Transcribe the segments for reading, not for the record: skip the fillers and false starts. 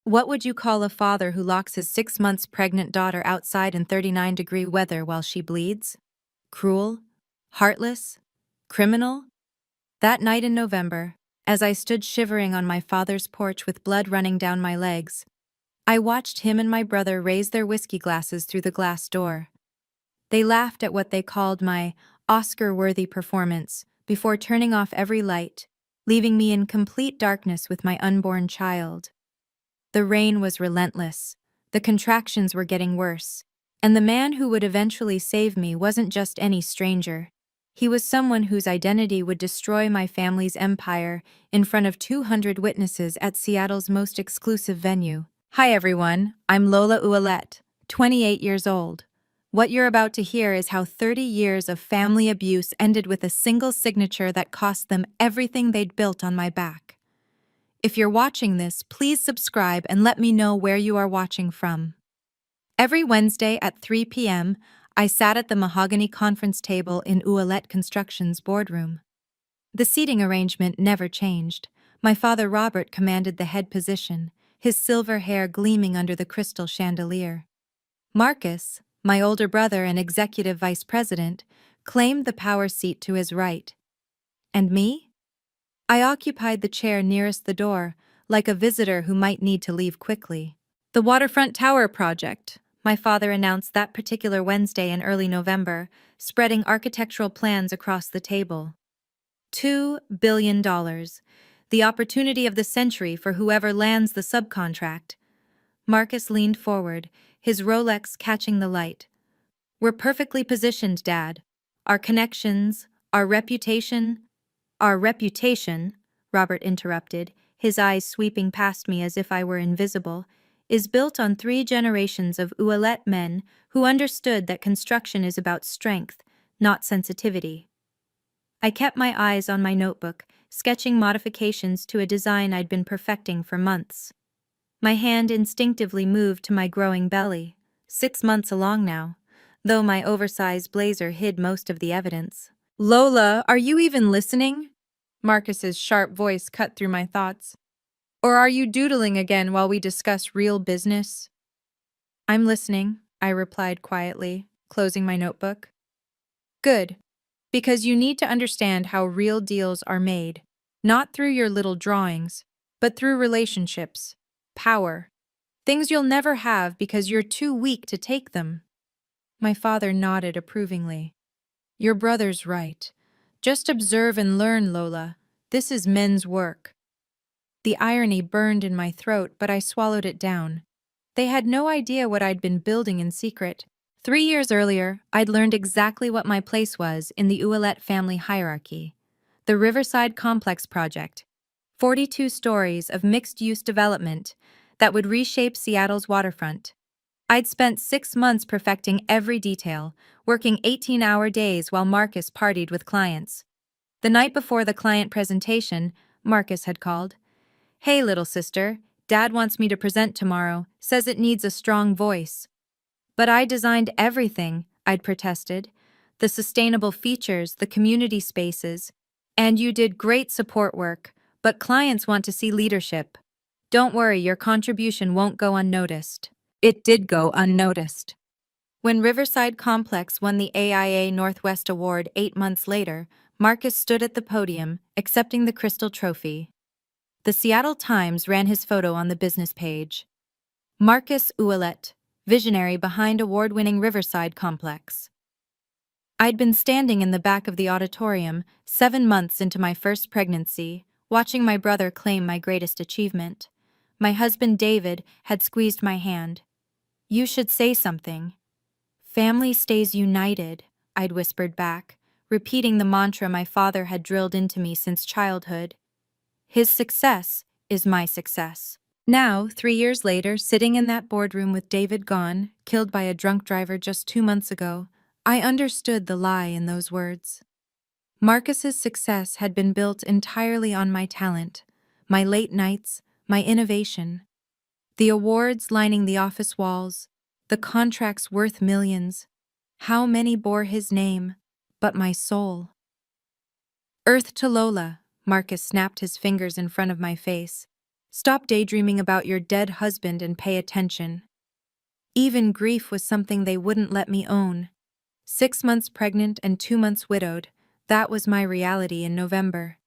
What would you call a father who locks his 6 months pregnant daughter outside in 39-degree weather while she bleeds? Cruel? Heartless? Criminal? That night in November, as I stood shivering on my father's porch with blood running down my legs, I watched him and my brother raise their whiskey glasses through the glass door. They laughed at what they called my Oscar-worthy performance before turning off every light, leaving me in complete darkness with my unborn child. The rain was relentless, the contractions were getting worse, and the man who would eventually save me wasn't just any stranger. He was someone whose identity would destroy my family's empire in front of 200 witnesses at Seattle's most exclusive venue. Hi everyone, I'm Lola Ouellette, 28 years old. What you're about to hear is how 30 years of family abuse ended with a single signature that cost them everything they'd built on my back. If you're watching this, please subscribe and let me know where you are watching from. Every Wednesday at 3 p.m., I sat at the mahogany conference table in Ouellette Construction's boardroom. The seating arrangement never changed. My father Robert commanded the head position, his silver hair gleaming under the crystal chandelier. Marcus, my older brother and executive vice president, claimed the power seat to his right. And me? I occupied the chair nearest the door, like a visitor who might need to leave quickly. The Waterfront Tower project, my father announced that particular Wednesday in early November, spreading architectural plans across the table. $2 billion, the opportunity of the century for whoever lands the subcontract. Marcus leaned forward, his Rolex catching the light. We're perfectly positioned, Dad. Our connections, our reputation, Robert interrupted, his eyes sweeping past me as if I were invisible, is built on 3 generations of Ouellette men who understood that construction is about strength, not sensitivity. I kept my eyes on my notebook, sketching modifications to a design I'd been perfecting for months. My hand instinctively moved to my growing belly, 6 months along now, though my oversized blazer hid most of the evidence. Lola, are you even listening? Marcus's sharp voice cut through my thoughts. Or are you doodling again while we discuss real business? I'm listening, I replied quietly, closing my notebook. Good, because you need to understand how real deals are made, not through your little drawings, but through relationships, power, things you'll never have because you're too weak to take them. My father nodded approvingly. Your brother's right. Just observe and learn, Lola. This is men's work. The irony burned in my throat, but I swallowed it down. They had no idea what I'd been building in secret. 3 years earlier, I'd learned exactly what my place was in the Ouellette family hierarchy. The Riverside Complex project. 42 stories of mixed-use development that would reshape Seattle's waterfront. I'd spent 6 months perfecting every detail, working 18-hour days while Marcus partied with clients. The night before the client presentation, Marcus had called. Hey, little sister, Dad wants me to present tomorrow, says it needs a strong voice. But I designed everything, I'd protested. The sustainable features, the community spaces. And you did great support work, but clients want to see leadership. Don't worry, your contribution won't go unnoticed. It did go unnoticed. When Riverside Complex won the AIA Northwest Award 8 months later, Marcus stood at the podium, accepting the Crystal Trophy. The Seattle Times ran his photo on the business page. Marcus Ouellette, visionary behind award-winning Riverside Complex. I'd been standing in the back of the auditorium, 7 months into my first pregnancy, watching my brother claim my greatest achievement. My husband David had squeezed my hand. You should say something. Family stays united, I'd whispered back, repeating the mantra my father had drilled into me since childhood. His success is my success. Now, 3 years later, sitting in that boardroom with David gone, killed by a drunk driver just 2 months ago, I understood the lie in those words. Marcus's success had been built entirely on my talent, my late nights, my innovation. The awards lining the office walls, the contracts worth millions. How many bore his name, but my soul? Earth to Lola, Marcus snapped his fingers in front of my face. Stop daydreaming about your dead husband and pay attention. Even grief was something they wouldn't let me own. 6 months pregnant and 2 months widowed, that was my reality in November.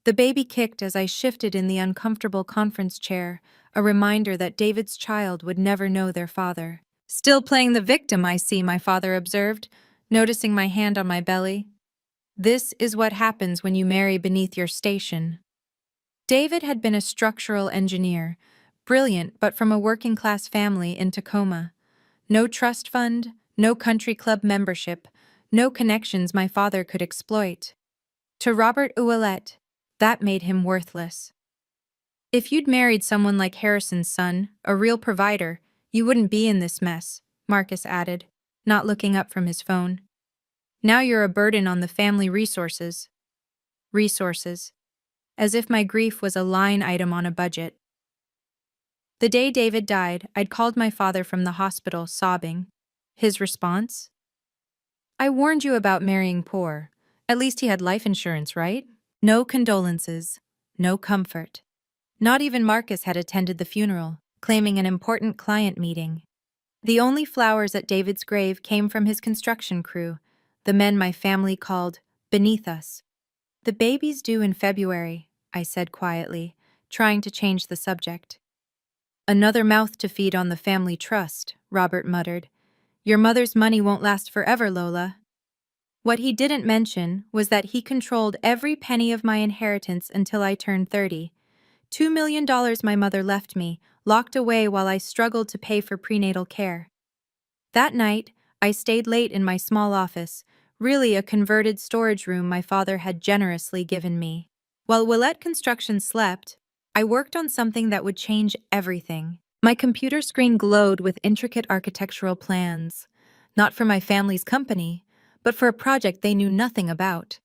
The baby kicked as I shifted in the uncomfortable conference chair, a reminder that David's child would never know their father. Still playing the victim, I see, my father observed, noticing my hand on my belly. This is what happens when you marry beneath your station. David had been a structural engineer, brilliant but from a working-class family in Tacoma. No trust fund, no country club membership, no connections my father could exploit. To Robert Ouellette, that made him worthless. If you'd married someone like Harrison's son, a real provider, you wouldn't be in this mess, Marcus added, not looking up from his phone. Now you're a burden on the family resources. Resources. As if my grief was a line item on a budget. The day David died, I'd called my father from the hospital, sobbing. His response? I warned you about marrying poor. At least he had life insurance, right? No condolences. No comfort. Not even Marcus had attended the funeral, claiming an important client meeting. The only flowers at David's grave came from his construction crew, the men my family called beneath us. The baby's due in February, I said quietly, trying to change the subject. Another mouth to feed on the family trust, Robert muttered. Your mother's money won't last forever, Lola. What he didn't mention was that he controlled every penny of my inheritance until I turned 30. $2 million my mother left me, locked away while I struggled to pay for prenatal care. That night, I stayed late in my small office, really a converted storage room my father had generously given me. While Ouellette Construction slept, I worked on something that would change everything. My computer screen glowed with intricate architectural plans, not for my family's company, but for a project they knew nothing about.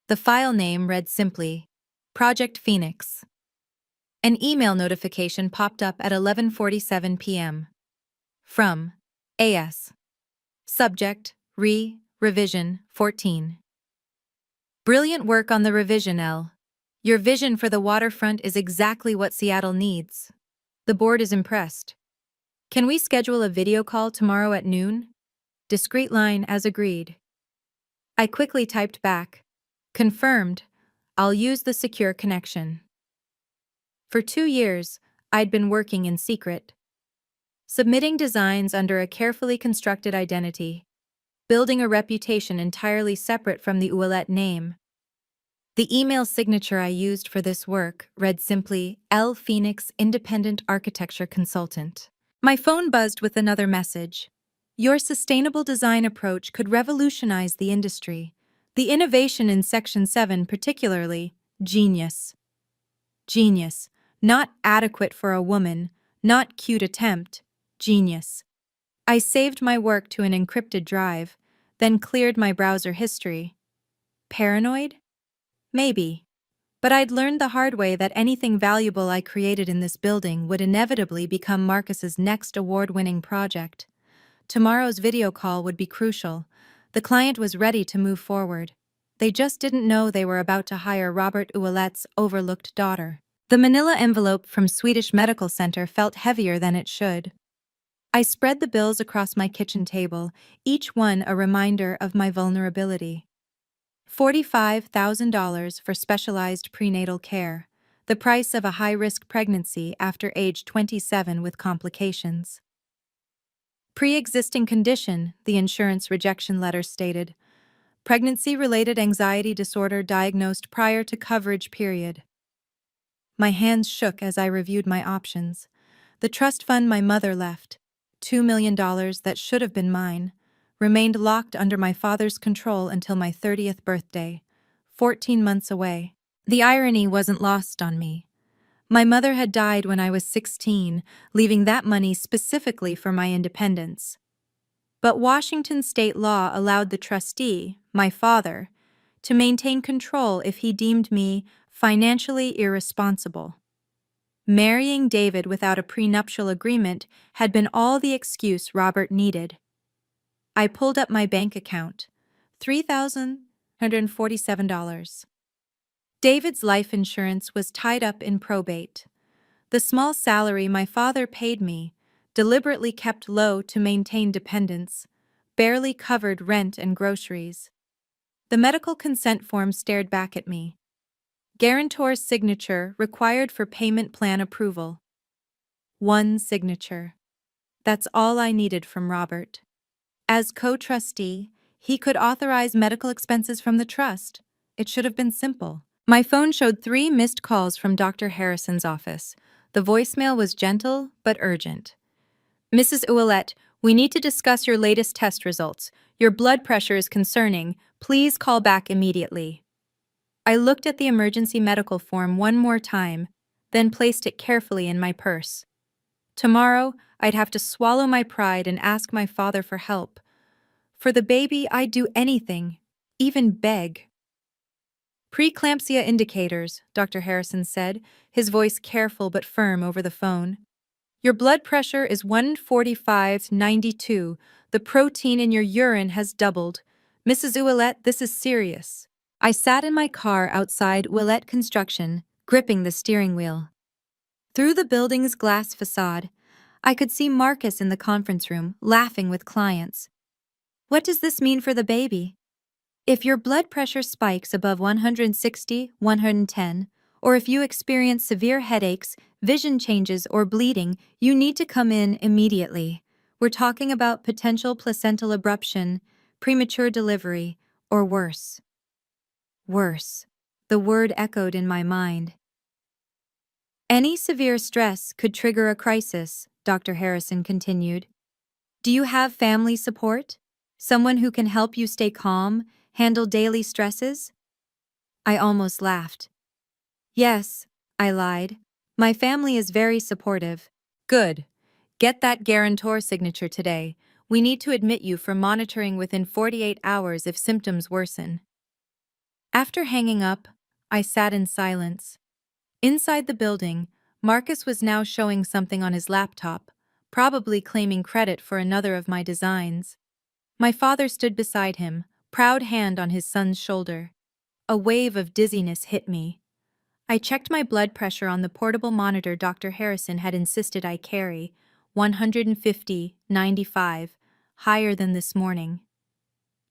The file name read simply, Project Phoenix. An email notification popped up at 11:47 p.m. From A.S. Subject, Revision 14. Brilliant work on the revision, L. Your vision for the waterfront is exactly what Seattle needs. The board is impressed. Can we schedule a video call tomorrow at noon? Discreet line as agreed. I quickly typed back. Confirmed. I'll use the secure connection. For 2 years, I'd been working in secret. Submitting designs under a carefully constructed identity. Building a reputation entirely separate from the Ouellette name. The email signature I used for this work read simply, L. Phoenix Independent Architecture Consultant. My phone buzzed with another message. Your sustainable design approach could revolutionize the industry. The innovation in Section 7 particularly, genius. Genius. Not adequate for a woman, not cute attempt, genius. I saved my work to an encrypted drive, then cleared my browser history. Paranoid? Maybe. But I'd learned the hard way that anything valuable I created in this building would inevitably become Marcus's next award-winning project. Tomorrow's video call would be crucial. The client was ready to move forward. They just didn't know they were about to hire Robert Ouellette's overlooked daughter. The manila envelope from Swedish Medical Center felt heavier than it should. I spread the bills across my kitchen table, each one a reminder of my vulnerability. $45,000 for specialized prenatal care, the price of a high-risk pregnancy after age 27 with complications. Pre-existing condition, the insurance rejection letter stated. Pregnancy-related anxiety disorder diagnosed prior to coverage period. My hands shook as I reviewed my options. The trust fund my mother left, $2 million that should have been mine, remained locked under my father's control until my 30th birthday, 14 months away. The irony wasn't lost on me. My mother had died when I was 16, leaving that money specifically for my independence. But Washington state law allowed the trustee, my father, to maintain control if he deemed me financially irresponsible. Marrying David without a prenuptial agreement had been all the excuse Robert needed. I pulled up my bank account, $3,147. David's life insurance was tied up in probate. The small salary my father paid me, deliberately kept low to maintain dependence, barely covered rent and groceries. The medical consent form stared back at me. Guarantor's signature required for payment plan approval. One signature. That's all I needed from Robert. As co-trustee, he could authorize medical expenses from the trust. It should have been simple. My phone showed 3 missed calls from Dr. Harrison's office. The voicemail was gentle but urgent. Mrs. Ouellette, we need to discuss your latest test results. Your blood pressure is concerning. Please call back immediately. I looked at the emergency medical form one more time, then placed it carefully in my purse. Tomorrow, I'd have to swallow my pride and ask my father for help. For the baby, I'd do anything, even beg. Preeclampsia indicators, Dr. Harrison said, his voice careful but firm over the phone. Your blood pressure is 145/92. The protein in your urine has doubled. Mrs. Ouellette, this is serious. I sat in my car outside Ouellette Construction, gripping the steering wheel. Through the building's glass facade, I could see Marcus in the conference room, laughing with clients. What does this mean for the baby? If your blood pressure spikes above 160/110, or if you experience severe headaches, vision changes, or bleeding, you need to come in immediately. We're talking about potential placental abruption, premature delivery, or worse. Worse. The word echoed in my mind. Any severe stress could trigger a crisis, Dr. Harrison continued. Do you have family support? Someone who can help you stay calm, handle daily stresses? I almost laughed. Yes, I lied. My family is very supportive. Good. Get that guarantor signature today. We need to admit you for monitoring within 48 hours if symptoms worsen. After hanging up, I sat in silence. Inside the building, Marcus was now showing something on his laptop, probably claiming credit for another of my designs. My father stood beside him, proud hand on his son's shoulder. A wave of dizziness hit me. I checked my blood pressure on the portable monitor Dr. Harrison had insisted I carry, 150/95, higher than this morning.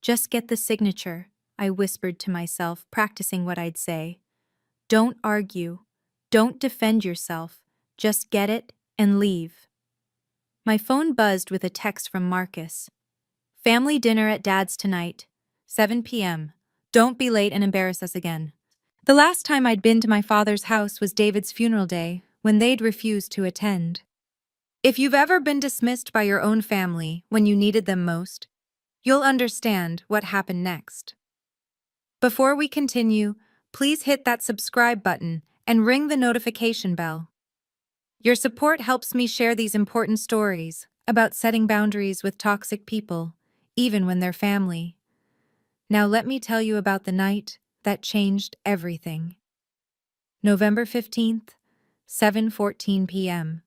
Just get the signature, I whispered to myself, practicing what I'd say. Don't argue. Don't defend yourself. Just get it and leave. My phone buzzed with a text from Marcus. Family dinner at Dad's tonight, 7 p.m. Don't be late and embarrass us again. The last time I'd been to my father's house was David's funeral day, when they'd refused to attend. If you've ever been dismissed by your own family when you needed them most, you'll understand what happened next. Before we continue, please hit that subscribe button and ring the notification bell. Your support helps me share these important stories about setting boundaries with toxic people, even when they're family. Now let me tell you about the night that changed everything. November 15th, 7:14 p.m.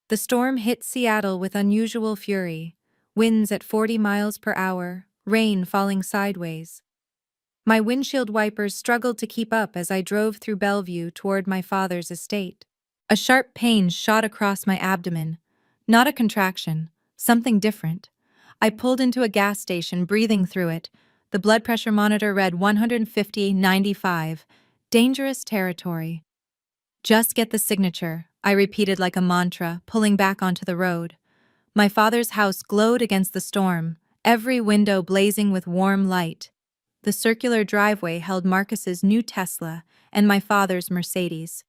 The storm hit Seattle with unusual fury, winds at 40 miles per hour, rain falling sideways. My windshield wipers struggled to keep up as I drove through Bellevue toward my father's estate. A sharp pain shot across my abdomen. Not a contraction, something different. I pulled into a gas station, breathing through it. The blood pressure monitor read 150/95. Dangerous territory. Just get the signature, I repeated like a mantra, pulling back onto the road. My father's house glowed against the storm, every window blazing with warm light. The circular driveway held Marcus's new Tesla and my father's Mercedes.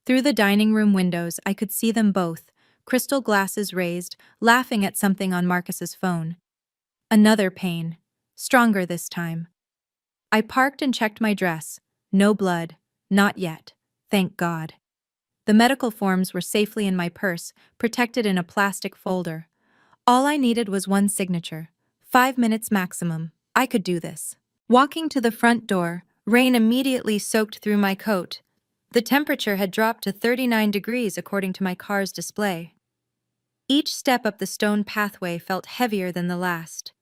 Through the dining room windows, I could see them both, crystal glasses raised, laughing at something on Marcus's phone. Another pain, stronger this time. I parked and checked my dress. No blood. Not yet. Thank God. The medical forms were safely in my purse, protected in a plastic folder. All I needed was one signature. 5 minutes maximum. I could do this. Walking to the front door, rain immediately soaked through my coat. The temperature had dropped to 39 degrees according to my car's display. Each step up the stone pathway felt heavier than the last.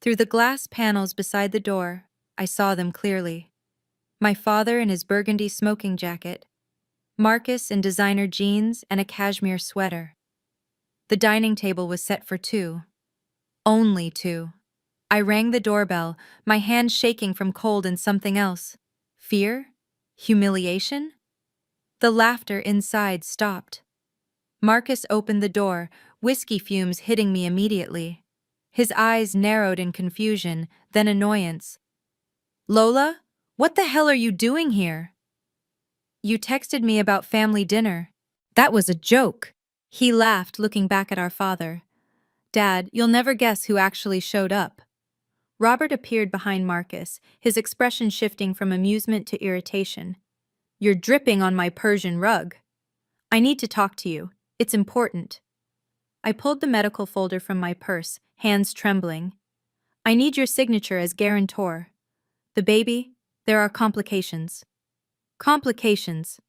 Through the glass panels beside the door, I saw them clearly. My father in his burgundy smoking jacket, Marcus in designer jeans and a cashmere sweater. The dining table was set for two. Only two. I rang the doorbell, my hand shaking from cold and something else. Fear? Humiliation? The laughter inside stopped. Marcus opened the door, whiskey fumes hitting me immediately. His eyes narrowed in confusion, then annoyance. Lola, what the hell are you doing here? You texted me about family dinner. That was a joke. He laughed, looking back at our father. Dad, you'll never guess who actually showed up. Robert appeared behind Marcus, his expression shifting from amusement to irritation. You're dripping on my Persian rug. I need to talk to you. It's important. I pulled the medical folder from my purse, hands trembling. I need your signature as guarantor. The baby, there are complications. Complications.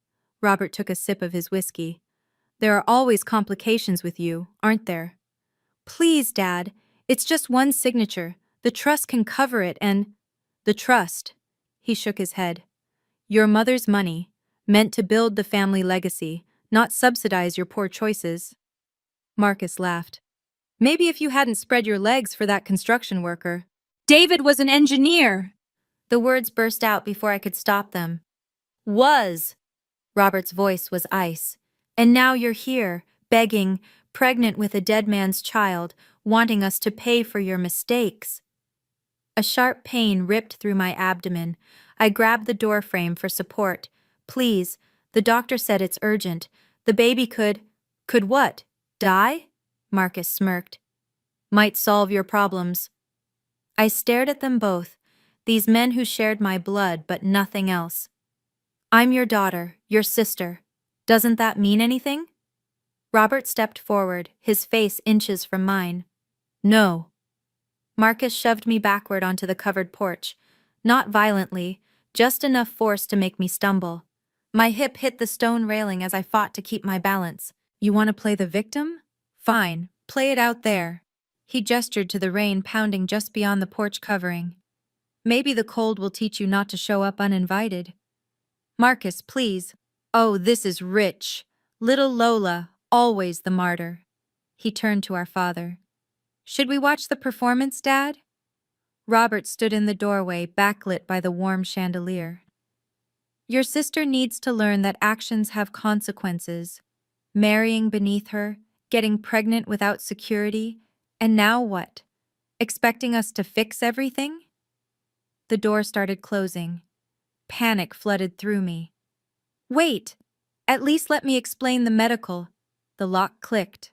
Robert took a sip of his whiskey. There are always complications with you, aren't there? Please, Dad. It's just one signature. The trust can cover it and… The trust. He shook his head. Your mother's money, meant to build the family legacy, not subsidize your poor choices. Marcus laughed. Maybe if you hadn't spread your legs for that construction worker. David was an engineer. The words burst out before I could stop them. Was. Robert's voice was ice. And now you're here, begging, pregnant with a dead man's child, wanting us to pay for your mistakes. A sharp pain ripped through my abdomen. I grabbed the door frame for support. Please, the doctor said it's urgent. The baby could what? Die? Marcus smirked. Might solve your problems. I stared at them both, these men who shared my blood but nothing else. I'm your daughter, your sister. Doesn't that mean anything? Robert stepped forward, his face inches from mine. No. Marcus shoved me backward onto the covered porch. Not violently, just enough force to make me stumble. My hip hit the stone railing as I fought to keep my balance. You want to play the victim? Fine, play it out there. He gestured to the rain pounding just beyond the porch covering. Maybe the cold will teach you not to show up uninvited. Marcus, please. Oh, this is rich. Little Lola, always the martyr. He turned to our father. Should we watch the performance, Dad? Robert stood in the doorway, backlit by the warm chandelier. Your sister needs to learn that actions have consequences. Marrying beneath her, getting pregnant without security, and now what? Expecting us to fix everything? The door started closing. Panic flooded through me. Wait! At least let me explain the medical. The lock clicked.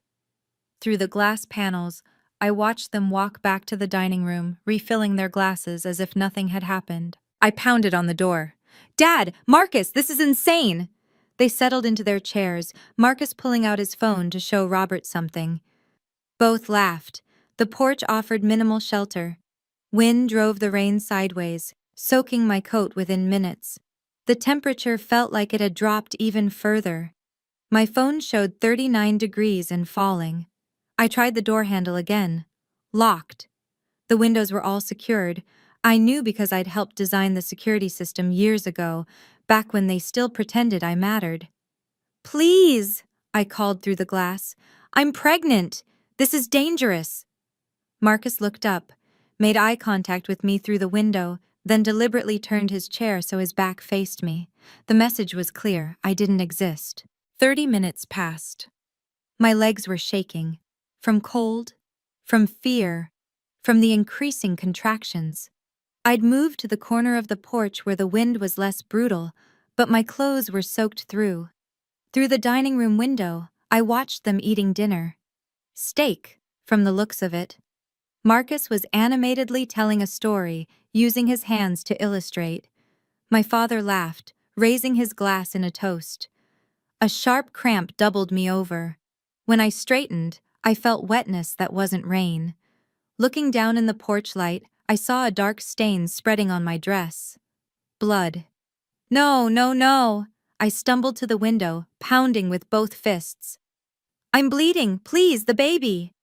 Through the glass panels, I watched them walk back to the dining room, refilling their glasses as if nothing had happened. I pounded on the door. Dad! Marcus! This is insane! They settled into their chairs, Marcus pulling out his phone to show Robert something. Both laughed. The porch offered minimal shelter. Wind drove the rain sideways, soaking my coat within minutes. The temperature felt like it had dropped even further. My phone showed 39 degrees and falling. I tried the door handle again. Locked. The windows were all secured. I knew because I'd helped design the security system years ago, back when they still pretended I mattered. Please, I called through the glass. I'm pregnant. This is dangerous. Marcus looked up, made eye contact with me through the window, then deliberately turned his chair so his back faced me. The message was clear. I didn't exist. 30 minutes passed. My legs were shaking. From cold, from fear, from the increasing contractions. I'd moved to the corner of the porch where the wind was less brutal, but my clothes were soaked through. Through the dining room window, I watched them eating dinner. Steak, from the looks of it. Marcus was animatedly telling a story, using his hands to illustrate. My father laughed, raising his glass in a toast. A sharp cramp doubled me over. When I straightened, I felt wetness that wasn't rain. Looking down in the porch light, I saw a dark stain spreading on my dress. Blood. No, no, no! I stumbled to the window, pounding with both fists. I'm bleeding, please, the baby!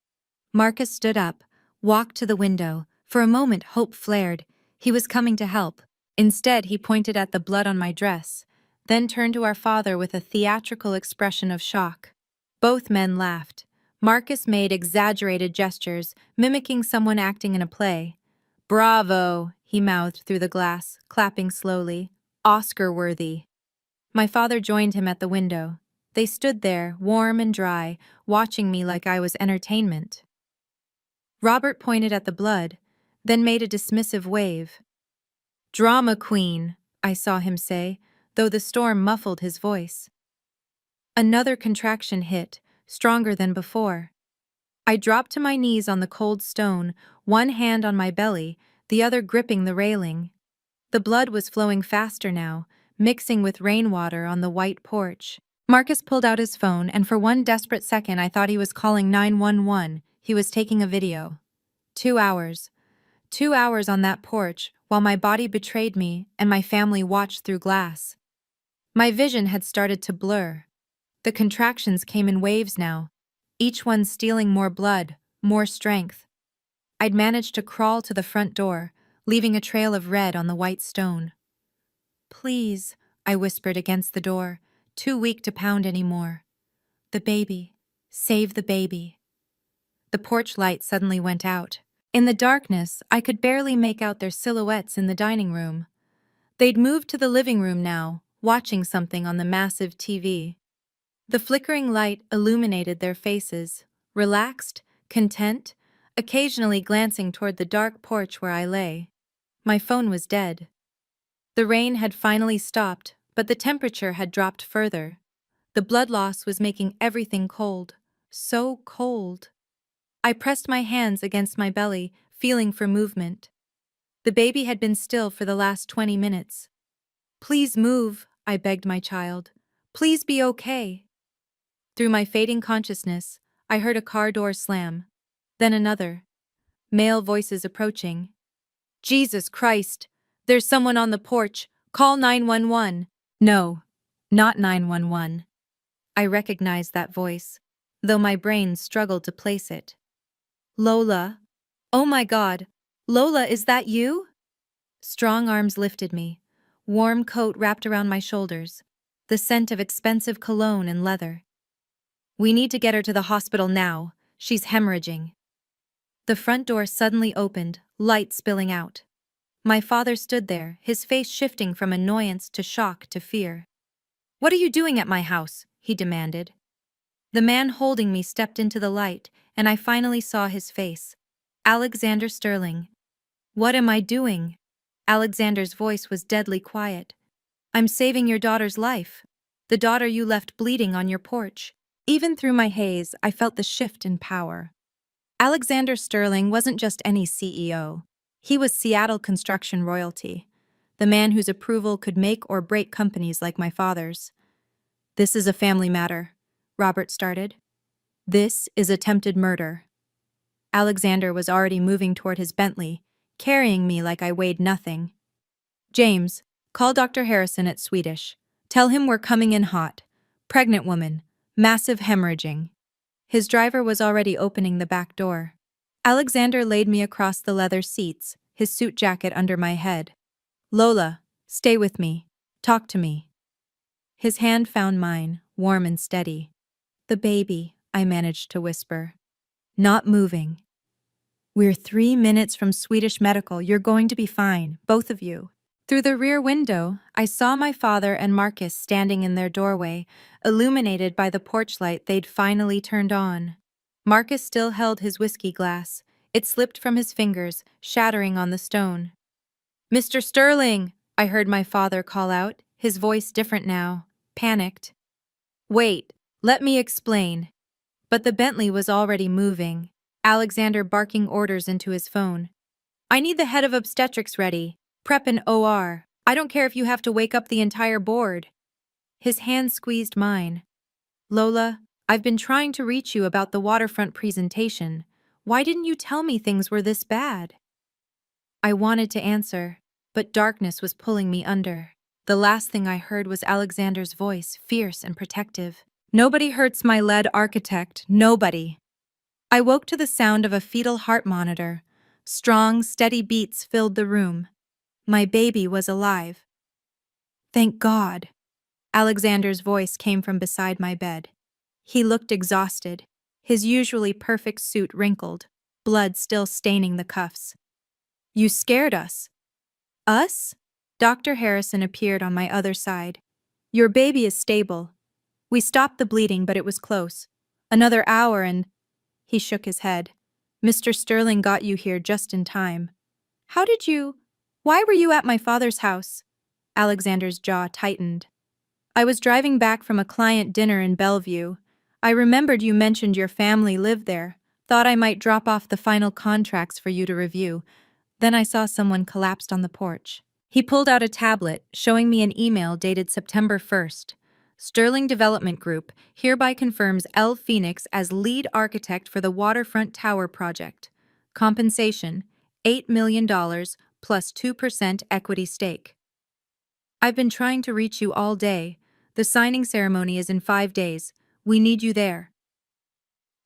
Marcus stood up, walked to the window. For a moment, hope flared. He was coming to help. Instead, he pointed at the blood on my dress. then turned to our father with a theatrical expression of shock. Both men laughed. Marcus made exaggerated gestures, mimicking someone acting in a play. "Bravo," he mouthed through the glass, clapping slowly. "Oscar-worthy." My father joined him at the window. They stood there, warm and dry, watching me like I was entertainment. Robert pointed at the blood, then made a dismissive wave. "Drama queen," I saw him say, though the storm muffled his voice. Another contraction hit, stronger than before. I dropped to my knees on the cold stone, one hand on my belly, the other gripping the railing. The blood was flowing faster now, mixing with rainwater on the white porch. Marcus pulled out his phone, and for one desperate second I thought he was calling 911. He was taking a video. 2 hours. 2 hours on that porch, while my body betrayed me and my family watched through glass. My vision had started to blur. The contractions came in waves now, each one stealing more blood, more strength. I'd managed to crawl to the front door, leaving a trail of red on the white stone. "Please," I whispered against the door, too weak to pound anymore. "The baby. Save the baby." The porch light suddenly went out. In the darkness, I could barely make out their silhouettes in the dining room. They'd moved to the living room now, watching something on the massive TV. The flickering light illuminated their faces, relaxed, content, occasionally glancing toward the dark porch where I lay. My phone was dead. The rain had finally stopped, but the temperature had dropped further. The blood loss was making everything cold. So cold. I pressed my hands against my belly, feeling for movement. The baby had been still for the last 20 minutes. "Please move," I begged my child. "Please be okay." Through my fading consciousness, I heard a car door slam. Then another. Male voices approaching. "Jesus Christ! There's someone on the porch! Call 911! No, not 911. I recognized that voice, though my brain struggled to place it. "Lola? Oh my God! Lola, is that you?" Strong arms lifted me, warm coat wrapped around my shoulders, the scent of expensive cologne and leather. "We need to get her to the hospital now. She's hemorrhaging." The front door suddenly opened, light spilling out. My father stood there, his face shifting from annoyance to shock to fear. "What are you doing at my house?" he demanded. The man holding me stepped into the light, and I finally saw his face. Alexander Sterling. "What am I doing?" Alexander's voice was deadly quiet. "I'm saving your daughter's life. The daughter you left bleeding on your porch." Even through my haze, I felt the shift in power. Alexander Sterling wasn't just any CEO. He was Seattle construction royalty, the man whose approval could make or break companies like my father's. "This is a family matter," Robert started. "This is attempted murder." Alexander was already moving toward his Bentley, carrying me like I weighed nothing. "James, call Dr. Harrison at Swedish. Tell him we're coming in hot. Pregnant woman. Massive hemorrhaging." His driver was already opening the back door. Alexander laid me across the leather seats, his suit jacket under my head. "Lola, stay with me. Talk to me." His hand found mine, warm and steady. "The baby," I managed to whisper. "Not moving." "We're 3 minutes from Swedish Medical. You're going to be fine, both of you." Through the rear window, I saw my father and Marcus standing in their doorway, illuminated by the porch light they'd finally turned on. Marcus still held his whiskey glass. It slipped from his fingers, shattering on the stone. "Mr. Sterling!" I heard my father call out, his voice different now, panicked. "Wait, let me explain." But the Bentley was already moving, Alexander barking orders into his phone. "I need the head of obstetrics ready. Prep an OR. I don't care if you have to wake up the entire board." His hand squeezed mine. "Lola, I've been trying to reach you about the waterfront presentation. Why didn't you tell me things were this bad?" I wanted to answer, but darkness was pulling me under. The last thing I heard was Alexander's voice, fierce and protective. "Nobody hurts my lead architect, nobody." I woke to the sound of a fetal heart monitor. Strong, steady beats filled the room. My baby was alive. Thank God. Alexander's voice came from beside my bed. He looked exhausted, his usually perfect suit wrinkled, blood still staining the cuffs. You scared us. Us? Dr. Harrison appeared on my other side. Your baby is stable. We stopped the bleeding, but it was close. Another hour and… He shook his head. Mr. Sterling got you here just in time. How did you… Why were you at my father's house? Alexander's jaw tightened. I was driving back from a client dinner in Bellevue. I remembered you mentioned your family lived there. Thought I might drop off the final contracts for you to review. Then I saw someone collapsed on the porch. He pulled out a tablet, showing me an email dated September 1st. Sterling Development Group hereby confirms L. Phoenix as lead architect for the Waterfront Tower project. Compensation, $8 million plus 2% equity stake. I've been trying to reach you all day. The signing ceremony is in 5 days. We need you there.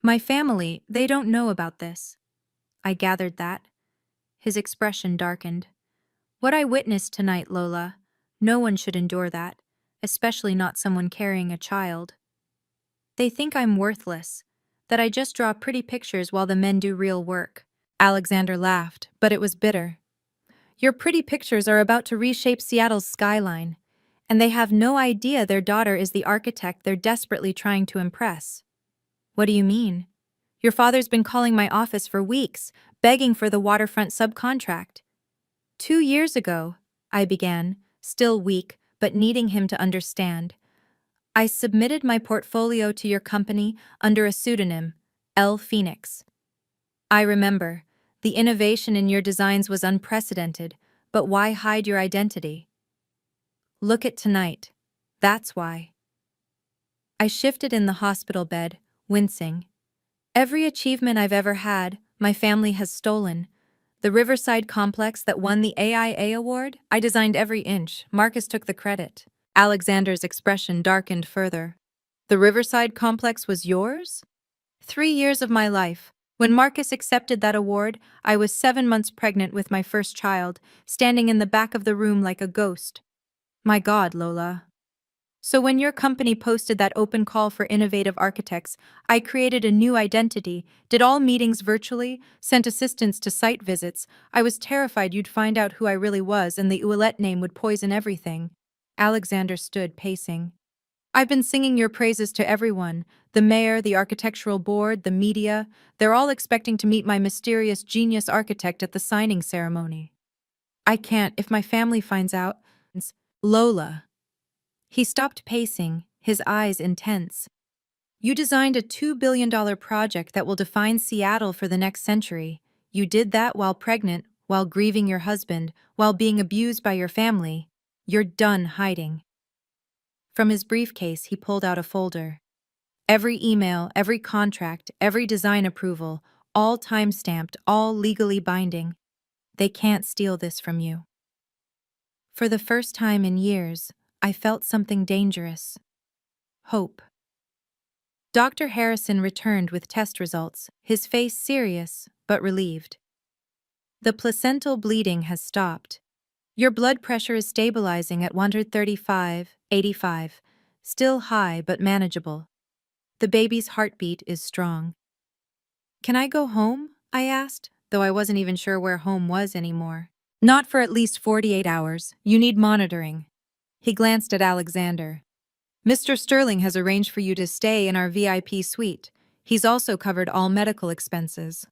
My family, they don't know about this. I gathered that. His expression darkened. What I witnessed tonight, Lola, no one should endure that, especially not someone carrying a child. They think I'm worthless, that I just draw pretty pictures while the men do real work. Alexander laughed, but it was bitter. Your pretty pictures are about to reshape Seattle's skyline, and they have no idea their daughter is the architect they're desperately trying to impress. What do you mean? Your father's been calling my office for weeks, begging for the waterfront subcontract. 2 years ago, I began, still weak, but needing him to understand. I submitted my portfolio to your company under a pseudonym, L. Phoenix. I remember, the innovation in your designs was unprecedented, but why hide your identity? Look at tonight. That's why. I shifted in the hospital bed, wincing. Every achievement I've ever had, my family has stolen. The Riverside complex that won the AIA award, I designed every inch. Marcus took the credit. Alexander's expression darkened further. The Riverside complex was yours? 3 years of my life. When Marcus accepted that award, I was 7 months pregnant with my first child, standing in the back of the room like a ghost. My God, Lola. So when your company posted that open call for innovative architects, I created a new identity, did all meetings virtually, sent assistants to site visits. I was terrified you'd find out who I really was and the Ouellette name would poison everything. Alexander stood pacing. I've been singing your praises to everyone, the mayor, the architectural board, the media. They're all expecting to meet my mysterious genius architect at the signing ceremony. I can't if my family finds out. Lola. He stopped pacing, his eyes intense. You designed a $2 billion project that will define Seattle for the next century. You did that while pregnant, while grieving your husband, while being abused by your family. You're done hiding. From his briefcase, he pulled out a folder. Every email, every contract, every design approval, all time-stamped, all legally binding. They can't steal this from you. For the first time in years, I felt something dangerous. Hope. Dr. Harrison returned with test results, his face serious, but relieved. The placental bleeding has stopped. Your blood pressure is stabilizing at 135/85, still high but manageable. The baby's heartbeat is strong. Can I go home? I asked, though I wasn't even sure where home was anymore. Not for at least 48 hours. You need monitoring. He glanced at Alexander. Mr. Sterling has arranged for you to stay in our VIP suite. He's also covered all medical expenses.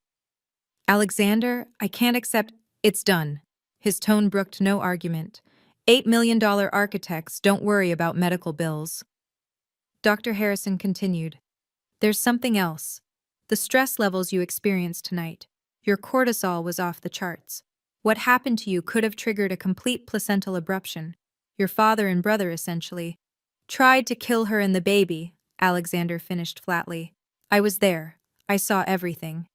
Alexander, I can't accept… It's done. His tone brooked no argument. $8 million architects don't worry about medical bills. Dr. Harrison continued. There's something else. The stress levels you experienced tonight. Your cortisol was off the charts. What happened to you could have triggered a complete placental abruption. Your father and brother, essentially, tried to kill her and the baby, Alexander finished flatly. I was there. I saw everything.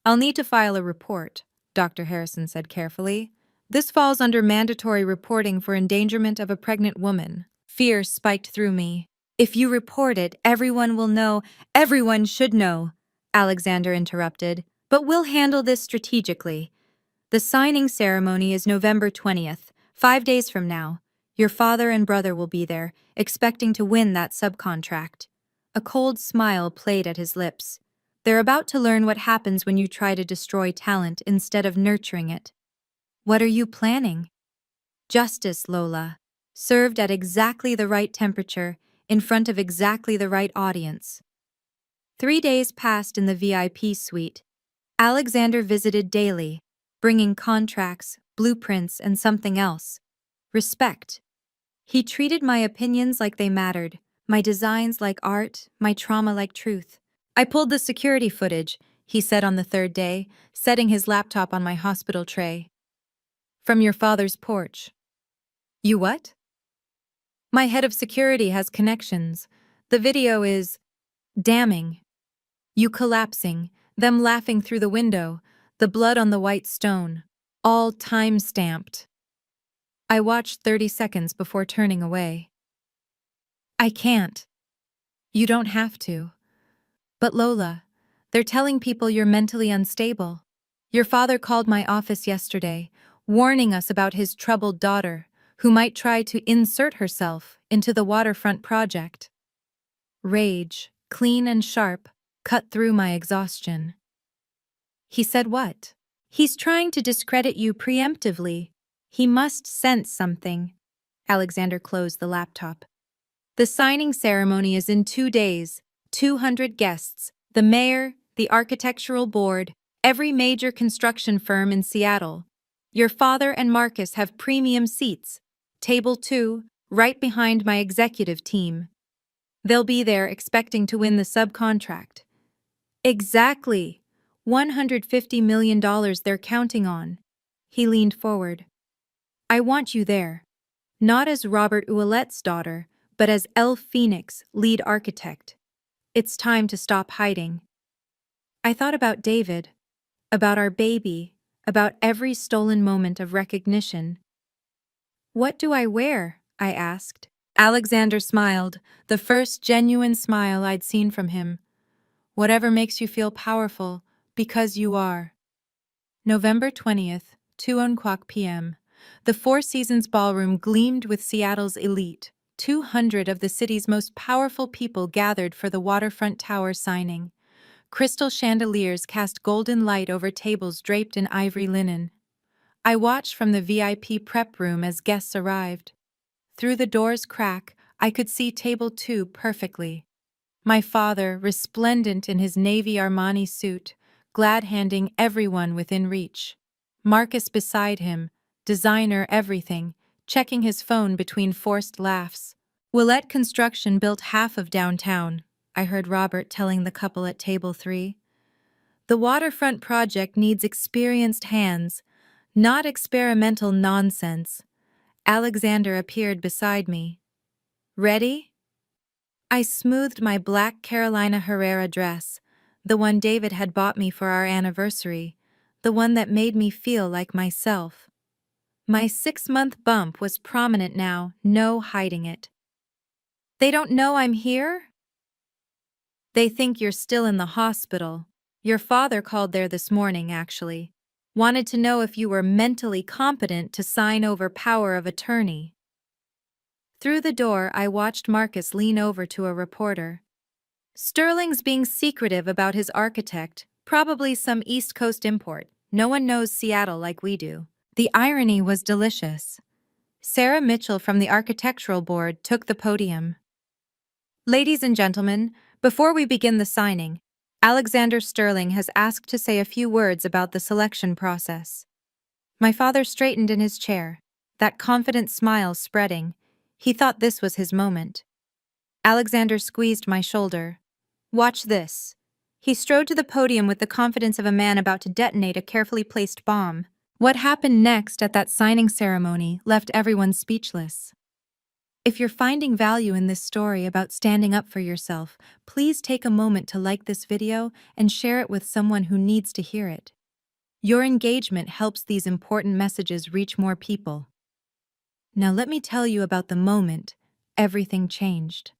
I'll need to file a report, Dr. Harrison said carefully. This falls under mandatory reporting for endangerment of a pregnant woman. Fear spiked through me. If you report it, everyone will know. Everyone should know, Alexander interrupted. But we'll handle this strategically. The signing ceremony is November 20th, 5 days from now. Your father and brother will be there, expecting to win that subcontract. A cold smile played at his lips. They're about to learn what happens when you try to destroy talent instead of nurturing it. What are you planning? Justice, Lola. Served at exactly the right temperature, in front of exactly the right audience. 3 days passed in the VIP suite. Alexander visited daily, bringing contracts, blueprints, and something else. Respect. He treated my opinions like they mattered, my designs like art, my trauma like truth. I pulled the security footage, he said on the third day, setting his laptop on my hospital tray. From your father's porch. You what? My head of security has connections. The video is damning. You collapsing, them laughing through the window, the blood on the white stone, all time-stamped. I watched 30 seconds before turning away. I can't. You don't have to. But Lola, they're telling people you're mentally unstable. Your father called my office yesterday, warning us about his troubled daughter, who might try to insert herself into the waterfront project. Rage, clean and sharp, cut through my exhaustion. He said what? He's trying to discredit you preemptively. He must sense something. Alexander closed the laptop. The signing ceremony is in 2 days, 200 guests, the mayor, the architectural board, every major construction firm in Seattle. Your father and Marcus have premium seats, table 2, right behind my executive team. They'll be there expecting to win the subcontract. Exactly. $150 million they're counting on. He leaned forward. I want you there. Not as Robert Ouellette's daughter, but as Elle Phoenix, lead architect. It's time to stop hiding. I thought about David, about our baby, about every stolen moment of recognition. What do I wear? I asked. Alexander smiled, the first genuine smile I'd seen from him. Whatever makes you feel powerful, because you are. November 20th, 2:00 p.m. The Four Seasons Ballroom gleamed with Seattle's elite. 200 of the city's most powerful people gathered for the waterfront tower signing. Crystal chandeliers cast golden light over tables draped in ivory linen. I watched from the VIP prep room as guests arrived. Through the door's crack, I could see table 2 perfectly. My father, resplendent in his navy Armani suit, glad-handing everyone within reach. Marcus beside him, designer everything, checking his phone between forced laughs. Ouellette Construction built half of downtown, I heard Robert telling the couple at table 3. The waterfront project needs experienced hands, not experimental nonsense. Alexander appeared beside me. Ready? I smoothed my black Carolina Herrera dress, the one David had bought me for our anniversary, the one that made me feel like myself. My 6-month bump was prominent now, no hiding it. They don't know I'm here? They think you're still in the hospital. Your father called there this morning, actually. Wanted to know if you were mentally competent to sign over power of attorney. Through the door, I watched Marcus lean over to a reporter. Sterling's being secretive about his architect, probably some East Coast import. No one knows Seattle like we do. The irony was delicious. Sarah Mitchell from the architectural board took the podium. Ladies and gentlemen, before we begin the signing, Alexander Sterling has asked to say a few words about the selection process. My father straightened in his chair, that confident smile spreading. He thought this was his moment. Alexander squeezed my shoulder. Watch this. He strode to the podium with the confidence of a man about to detonate a carefully placed bomb. What happened next at that signing ceremony left everyone speechless. If you're finding value in this story about standing up for yourself, please take a moment to like this video and share it with someone who needs to hear it. Your engagement helps these important messages reach more people. Now let me tell you about the moment everything changed.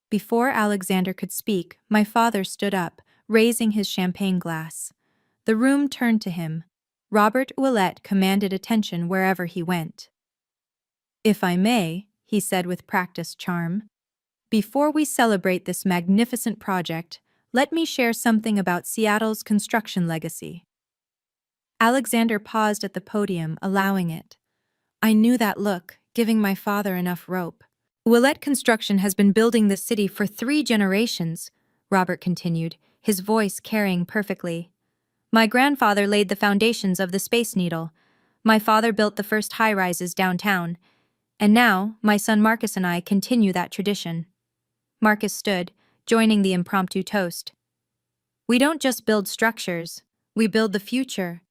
Before Alexander could speak, my father stood up, raising his champagne glass. The room turned to him. Robert Ouellette commanded attention wherever he went. "If I may," he said with practiced charm, "before we celebrate this magnificent project, let me share something about Seattle's construction legacy." Alexander paused at the podium, allowing it. I knew that look, giving my father enough rope. "Willett Construction has been building this city for 3 generations," Robert continued, his voice carrying perfectly. "My grandfather laid the foundations of the Space Needle. My father built the first high-rises downtown. And now, my son Marcus and I continue that tradition." Marcus stood, joining the impromptu toast. "We don't just build structures, we build the future.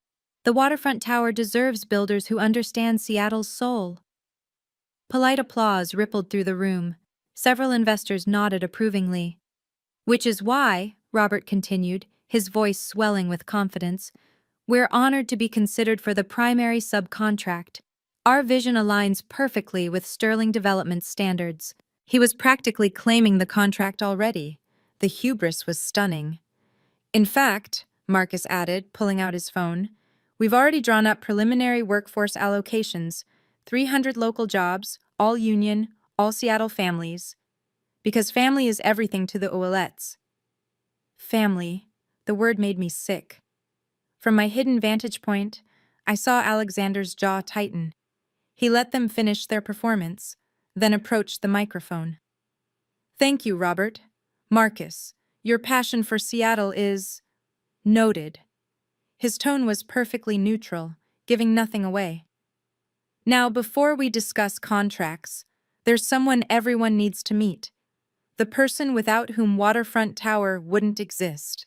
The waterfront tower deserves builders who understand Seattle's soul." Polite applause rippled through the room. Several investors nodded approvingly. "Which is why," Robert continued, his voice swelling with confidence, "we're honored to be considered for the primary subcontract. Our vision aligns perfectly with Sterling Development's standards." He was practically claiming the contract already. The hubris was stunning. "In fact," Marcus added, pulling out his phone, "we've already drawn up preliminary workforce allocations, 300 local jobs, all union, all Seattle families. Because family is everything to the Ouellets." Family. The word made me sick. From my hidden vantage point, I saw Alexander's jaw tighten. He let them finish their performance, then approached the microphone. "Thank you, Robert. Marcus, your passion for Seattle is noted." His tone was perfectly neutral, giving nothing away. "Now, before we discuss contracts, there's someone everyone needs to meet. The person without whom Waterfront Tower wouldn't exist."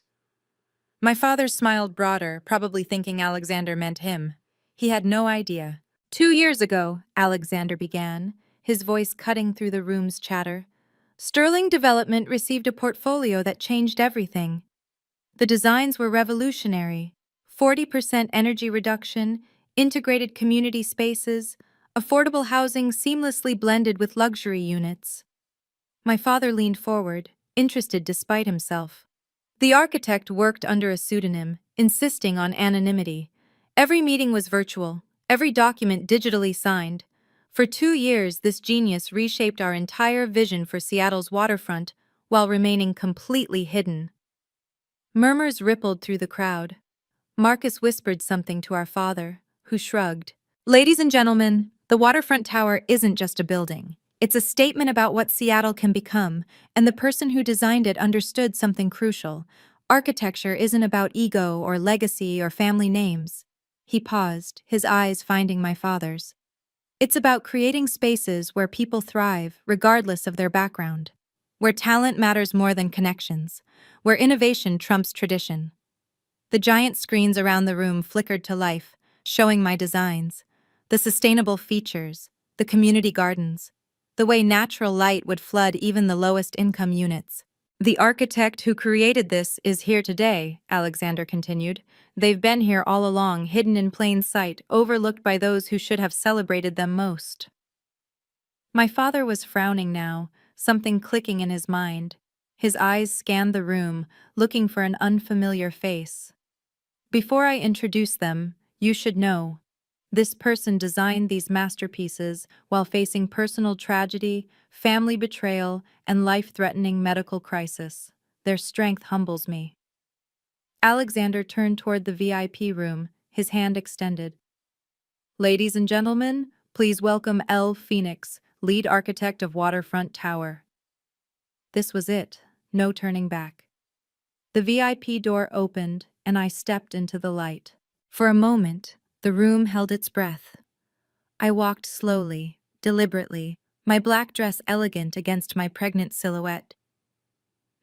My father smiled broader, probably thinking Alexander meant him. He had no idea. "2 years ago," Alexander began, his voice cutting through the room's chatter, "Sterling Development received a portfolio that changed everything. The designs were revolutionary. 40% energy reduction, integrated community spaces, affordable housing seamlessly blended with luxury units." My father leaned forward, interested despite himself. The architect worked under a pseudonym, insisting on anonymity. Every meeting was virtual, every document digitally signed. For 2 years, this genius reshaped our entire vision for Seattle's waterfront while remaining completely hidden. Murmurs rippled through the crowd. Marcus whispered something to our father, who shrugged. "Ladies and gentlemen, the waterfront tower isn't just a building. It's a statement about what Seattle can become, and the person who designed it understood something crucial. Architecture isn't about ego or legacy or family names." He paused, his eyes finding my father's. "It's about creating spaces where people thrive, regardless of their background. Where talent matters more than connections. Where innovation trumps tradition." The giant screens around the room flickered to life, showing my designs. The sustainable features, the community gardens, the way natural light would flood even the lowest income units. "The architect who created this is here today," Alexander continued. "They've been here all along, hidden in plain sight, overlooked by those who should have celebrated them most." My father was frowning now, something clicking in his mind. His eyes scanned the room, looking for an unfamiliar face. "Before I introduce them, you should know. This person designed these masterpieces while facing personal tragedy, family betrayal, and life-threatening medical crisis. Their strength humbles me." Alexander turned toward the VIP room, his hand extended. "Ladies and gentlemen, please welcome L. Phoenix, lead architect of Waterfront Tower." This was it, no turning back. The VIP door opened, and I stepped into the light. For a moment, the room held its breath. I walked slowly, deliberately, my black dress elegant against my pregnant silhouette.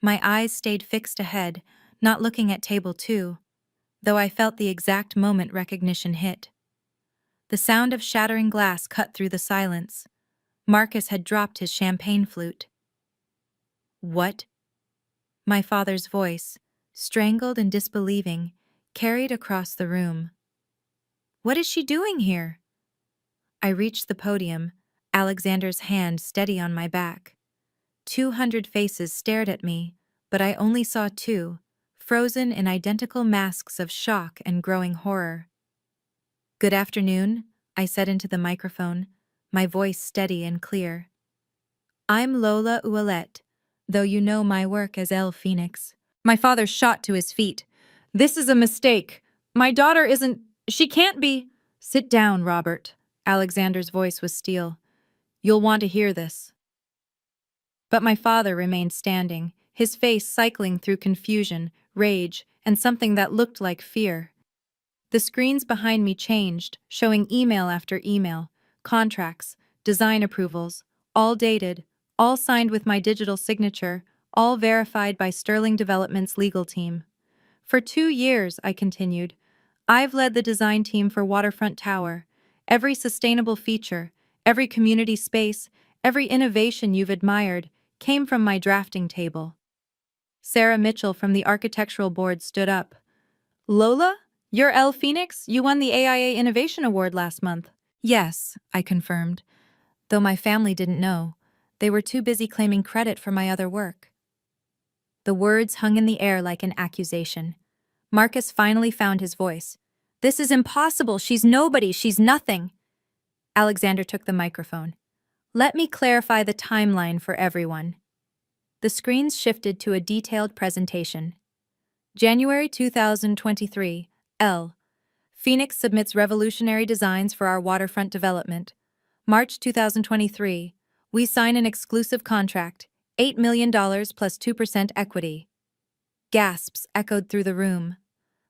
My eyes stayed fixed ahead, not looking at table 2, though I felt the exact moment recognition hit. The sound of shattering glass cut through the silence. Marcus had dropped his champagne flute. "What?" My father's voice, strangled and disbelieving, carried across the room. "What is she doing here?" I reached the podium, Alexander's hand steady on my back. 200 faces stared at me, but I only saw 2, frozen in identical masks of shock and growing horror. "Good afternoon," I said into the microphone. my voice steady and clear. I'm Lola Ouellette, though you know my work as El Phoenix. My father shot to his feet. This is a mistake. My daughter isn't. She can't be. Sit down, Robert. Alexander's voice was steel. You'll want to hear this. But my father remained standing, his face cycling through confusion, rage, and something that looked like fear. The screens behind me changed, showing email after email, contracts, design approvals, all dated, all signed with my digital signature, all verified by Sterling Development's legal team. For 2 years, I continued, I've led the design team for Waterfront Tower. Every sustainable feature, every community space, every innovation you've admired came from my drafting table. Sarah Mitchell from the architectural board stood up. Lola? You're El Phoenix? You won the AIA Innovation Award last month. Yes, I confirmed, though my family didn't know. They were too busy claiming credit for my other work. The words hung in the air like an accusation. Marcus finally found his voice. This is impossible. She's nobody. She's nothing. Alexander took the microphone. Let me clarify the timeline for everyone. The screens shifted to a detailed presentation. January 2023, L. Phoenix submits revolutionary designs for our waterfront development. March 2023, we sign an exclusive contract, $8 million plus 2% equity. Gasps echoed through the room.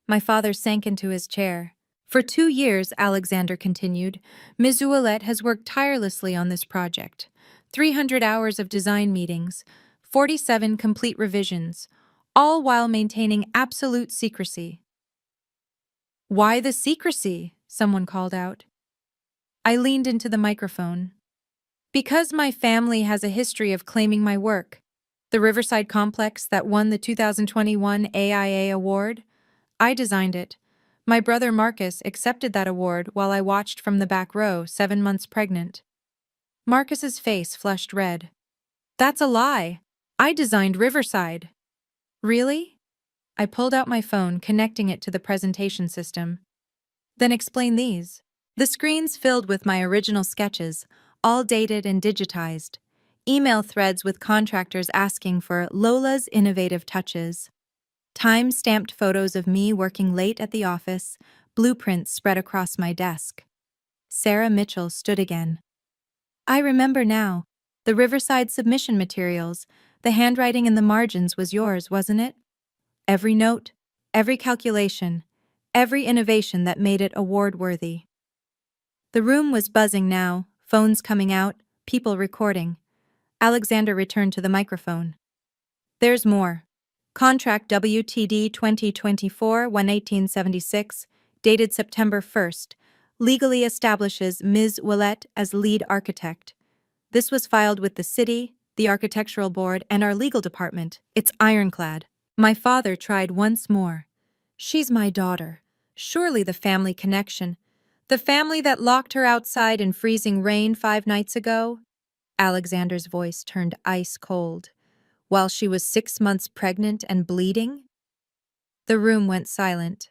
My father sank into his chair. For 2 years, Alexander continued, Ms. Ouellette has worked tirelessly on this project. 300 hours of design meetings, 47 complete revisions, all while maintaining absolute secrecy. Why the secrecy? Someone called out. I leaned into the microphone. Because my family has a history of claiming my work. The Riverside complex that won the 2021 AIA award, I designed it. My brother Marcus accepted that award while I watched from the back row, 7 months pregnant. Marcus's face flushed red. That's a lie. I designed Riverside. Really? I pulled out my phone, connecting it to the presentation system. Then explain these. The screens filled with my original sketches, all dated and digitized. Email threads with contractors asking for Lola's innovative touches. Time-stamped photos of me working late at the office, blueprints spread across my desk. Sarah Mitchell stood again. I remember now. The Riverside submission materials, the handwriting in the margins was yours, wasn't it? Every note, every calculation, every innovation that made it award-worthy. The room was buzzing now, phones coming out, people recording. Alexander returned to the microphone. There's more. Contract WTD 2024-1876, dated September 1st, legally establishes Ms. Ouellette as lead architect. This was filed with the city, the architectural board, and our legal department. It's ironclad. My father tried once more. She's my daughter. Surely the family connection. The family that locked her outside in freezing rain 5 nights ago? Alexander's voice turned ice cold. While she was 6 months pregnant and bleeding? The room went silent.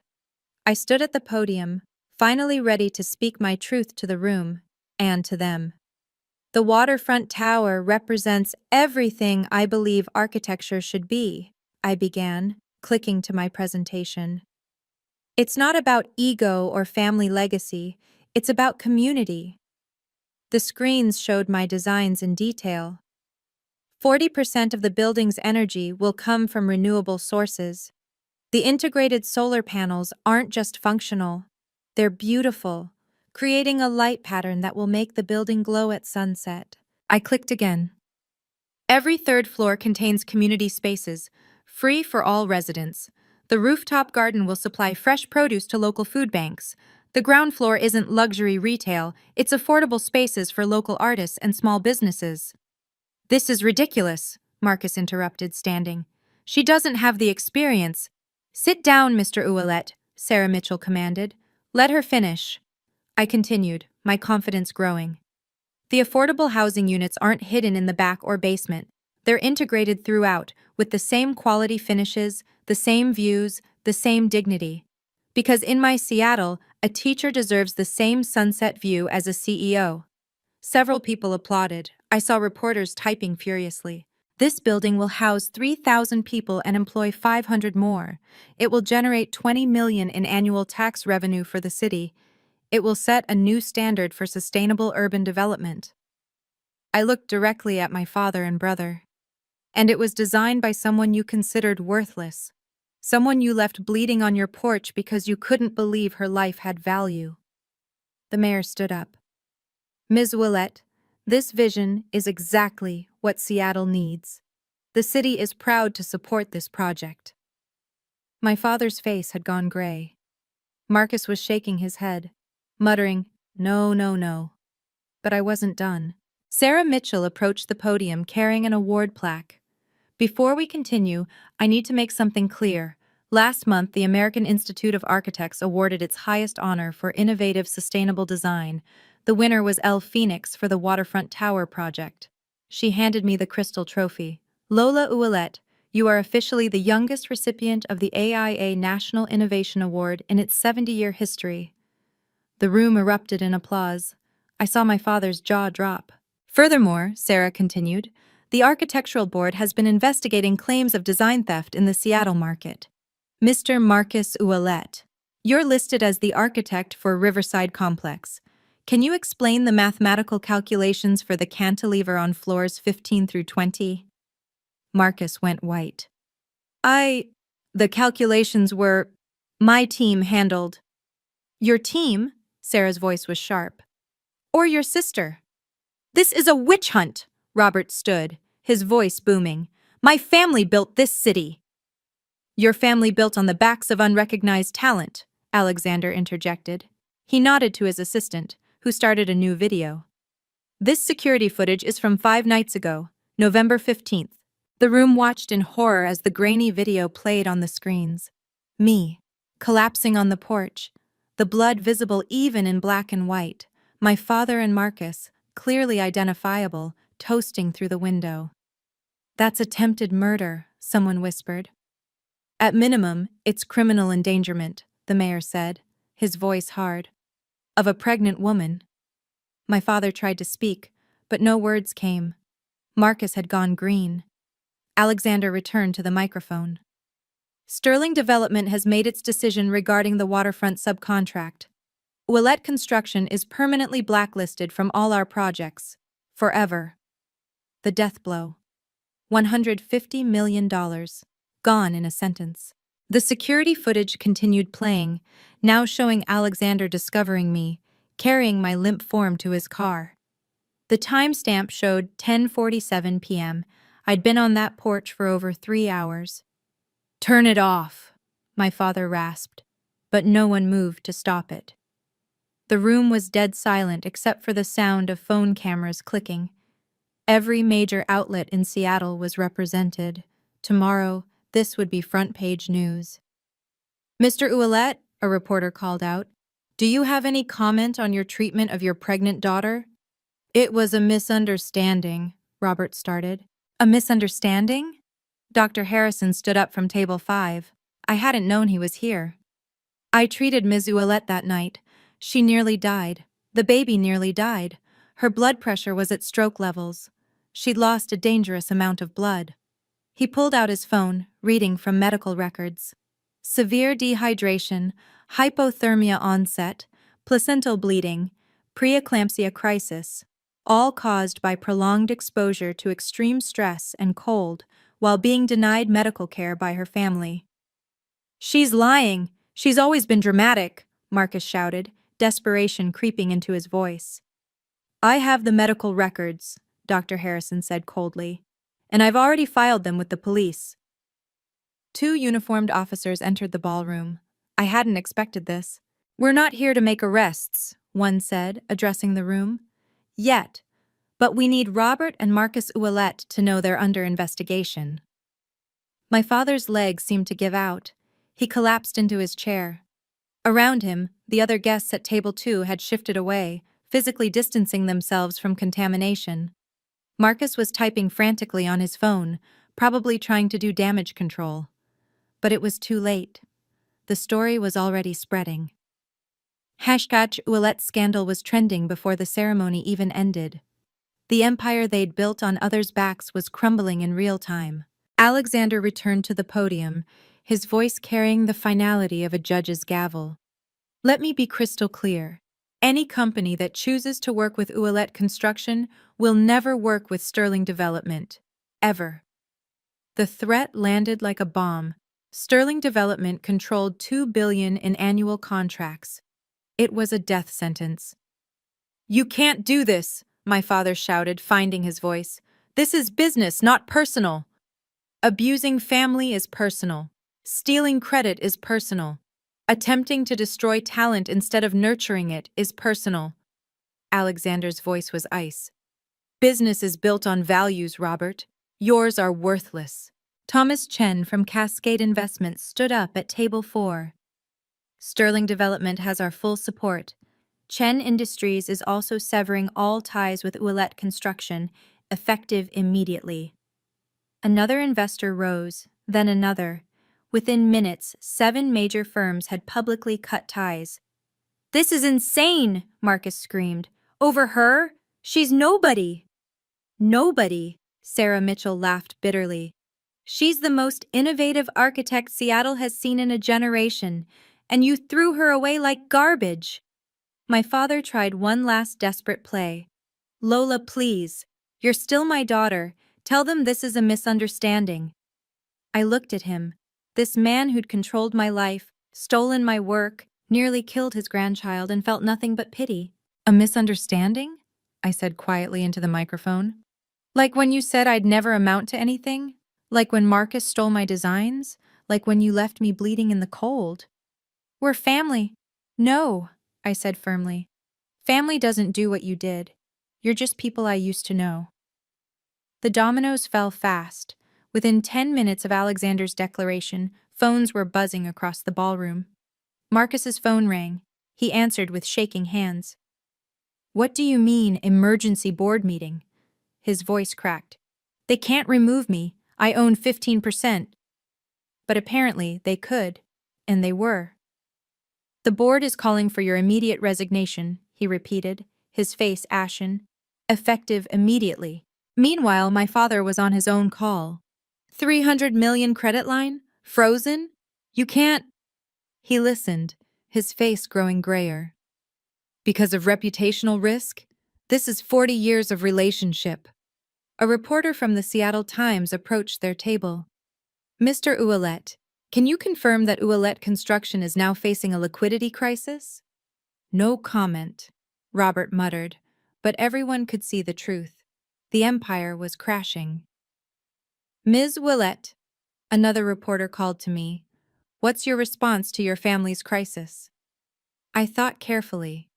I stood at the podium, finally ready to speak my truth to the room, and to them. The waterfront tower represents everything I believe architecture should be, I began, clicking to my presentation. It's not about ego or family legacy, it's about community. The screens showed my designs in detail. 40% of the building's energy will come from renewable sources. The integrated solar panels aren't just functional, they're beautiful, creating a light pattern that will make the building glow at sunset. I clicked again. Every 3rd floor contains community spaces, free for all residents. The rooftop garden will supply fresh produce to local food banks. The ground floor isn't luxury retail, it's affordable spaces for local artists and small businesses. This is ridiculous, Marcus interrupted, standing. She doesn't have the experience. Sit down, Mr. Ouellette, Sarah Mitchell commanded. Let her finish. I continued, my confidence growing. The affordable housing units aren't hidden in the back or basement. They're integrated throughout, with the same quality finishes, the same views, the same dignity. Because in my Seattle, a teacher deserves the same sunset view as a CEO. Several people applauded. I saw reporters typing furiously. This building will house 3,000 people and employ 500 more. It will generate 20 million in annual tax revenue for the city. It will set a new standard for sustainable urban development. I looked directly at my father and brother. And it was designed by someone you considered worthless. Someone you left bleeding on your porch because you couldn't believe her life had value. The mayor stood up. Ms. Willett, this vision is exactly what Seattle needs. The city is proud to support this project. My father's face had gone gray. Marcus was shaking his head, muttering, "No, no, no." But I wasn't done. Sarah Mitchell approached the podium carrying an award plaque. Before we continue, I need to make something clear. Last month, the American Institute of Architects awarded its highest honor for innovative sustainable design. The winner was Elle Phoenix for the Waterfront Tower project. She handed me the crystal trophy. Lola Ouellette, you are officially the youngest recipient of the AIA National Innovation Award in its 70-year history. The room erupted in applause. I saw my father's jaw drop. Furthermore, Sarah continued, the Architectural Board has been investigating claims of design theft in the Seattle market. Mr. Marcus Ouellette, you're listed as the architect for Riverside Complex. Can you explain the mathematical calculations for the cantilever on floors 15 through 20? Marcus went white. The calculations were... My team handled. Your team? Sarah's voice was sharp. Or your sister? This is a witch hunt, Robert stood, his voice booming. My family built this city. Your family built on the backs of unrecognized talent, Alexander interjected. He nodded to his assistant, who started a new video. This security footage is from 5 nights ago, November 15th. The room watched in horror as the grainy video played on the screens. Me, collapsing on the porch, the blood visible even in black and white, my father and Marcus, clearly identifiable, toasting through the window. That's attempted murder, someone whispered. At minimum, it's criminal endangerment, the mayor said, his voice hard. Of a pregnant woman. My father tried to speak, but no words came. Marcus had gone green. Alexander returned to the microphone. Sterling Development has made its decision regarding the waterfront subcontract. Ouellette Construction is permanently blacklisted from all our projects. Forever. The death blow. $150 million. Gone in a sentence. The security footage continued playing, now showing Alexander discovering me, carrying my limp form to his car. The timestamp showed 10:47 p.m. I'd been on that porch for over 3 hours. Turn it off, my father rasped, but no one moved to stop it. The room was dead silent except for the sound of phone cameras clicking. Every major outlet in Seattle was represented. Tomorrow, this would be front-page news. Mr. Ouellette, a reporter called out, do you have any comment on your treatment of your pregnant daughter? It was a misunderstanding, Robert started. A misunderstanding? Dr. Harrison stood up from table 5. I hadn't known he was here. I treated Ms. Ouellette that night. She nearly died. The baby nearly died. Her blood pressure was at stroke levels. She'd lost a dangerous amount of blood. He pulled out his phone, reading from medical records. Severe dehydration, hypothermia onset, placental bleeding, preeclampsia crisis, all caused by prolonged exposure to extreme stress and cold while being denied medical care by her family. She's lying. She's always been dramatic, Marcus shouted, desperation creeping into his voice. I have the medical records, Dr. Harrison said coldly, and I've already filed them with the police. 2 uniformed officers entered the ballroom. I hadn't expected this. We're not here to make arrests, one said, addressing the room. Yet, but we need Robert and Marcus Ouellette to know they're under investigation. My father's legs seemed to give out. He collapsed into his chair. Around him, the other guests at table 2 had shifted away, physically distancing themselves from contamination. Marcus was typing frantically on his phone, probably trying to do damage control. But it was too late. The story was already spreading. Hashtag Ouellette's scandal was trending before the ceremony even ended. The empire they'd built on others' backs was crumbling in real time. Alexander returned to the podium, his voice carrying the finality of a judge's gavel. Let me be crystal clear. Any company that chooses to work with Ouellette Construction will never work with Sterling Development. Ever. The threat landed like a bomb. Sterling Development controlled $2 billion in annual contracts. It was a death sentence. You can't do this, my father shouted, finding his voice. This is business, not personal. Abusing family is personal. Stealing credit is personal. Attempting to destroy talent instead of nurturing it is personal. Alexander's voice was ice. Business is built on values, Robert. Yours are worthless. Thomas Chen from Cascade Investments stood up at table 4. Sterling Development has our full support. Chen Industries is also severing all ties with Ouellette Construction, effective immediately. Another investor rose, then another. Within minutes, 7 major firms had publicly cut ties. This is insane, Marcus screamed. Over her? She's nobody. Nobody, Sarah Mitchell laughed bitterly. She's the most innovative architect Seattle has seen in a generation, and you threw her away like garbage. My father tried one last desperate play. Lola, please. You're still my daughter. Tell them this is a misunderstanding. I looked at him. This man who'd controlled my life, stolen my work, nearly killed his grandchild, and felt nothing but pity. A misunderstanding? I said quietly into the microphone. Like when you said I'd never amount to anything? Like when Marcus stole my designs? Like when you left me bleeding in the cold? We're family. No, I said firmly. Family doesn't do what you did. You're just people I used to know. The dominoes fell fast. Within 10 minutes of Alexander's declaration, phones were buzzing across the ballroom. Marcus's phone rang. He answered with shaking hands. What do you mean, emergency board meeting? His voice cracked. They can't remove me. I own 15%. But apparently they could, and they were. The board is calling for your immediate resignation, he repeated, his face ashen. Effective immediately. Meanwhile, my father was on his own call. 300 million credit line? Frozen? You can't. He listened, his face growing grayer. Because of reputational risk? This is 40 years of relationship. A reporter from the Seattle Times approached their table. Mr. Ouellette, can you confirm that Ouellette Construction is now facing a liquidity crisis? No comment, Robert muttered, but everyone could see the truth. The empire was crashing. Ms. Ouellette, another reporter called to me. What's your response to your family's crisis? I thought carefully.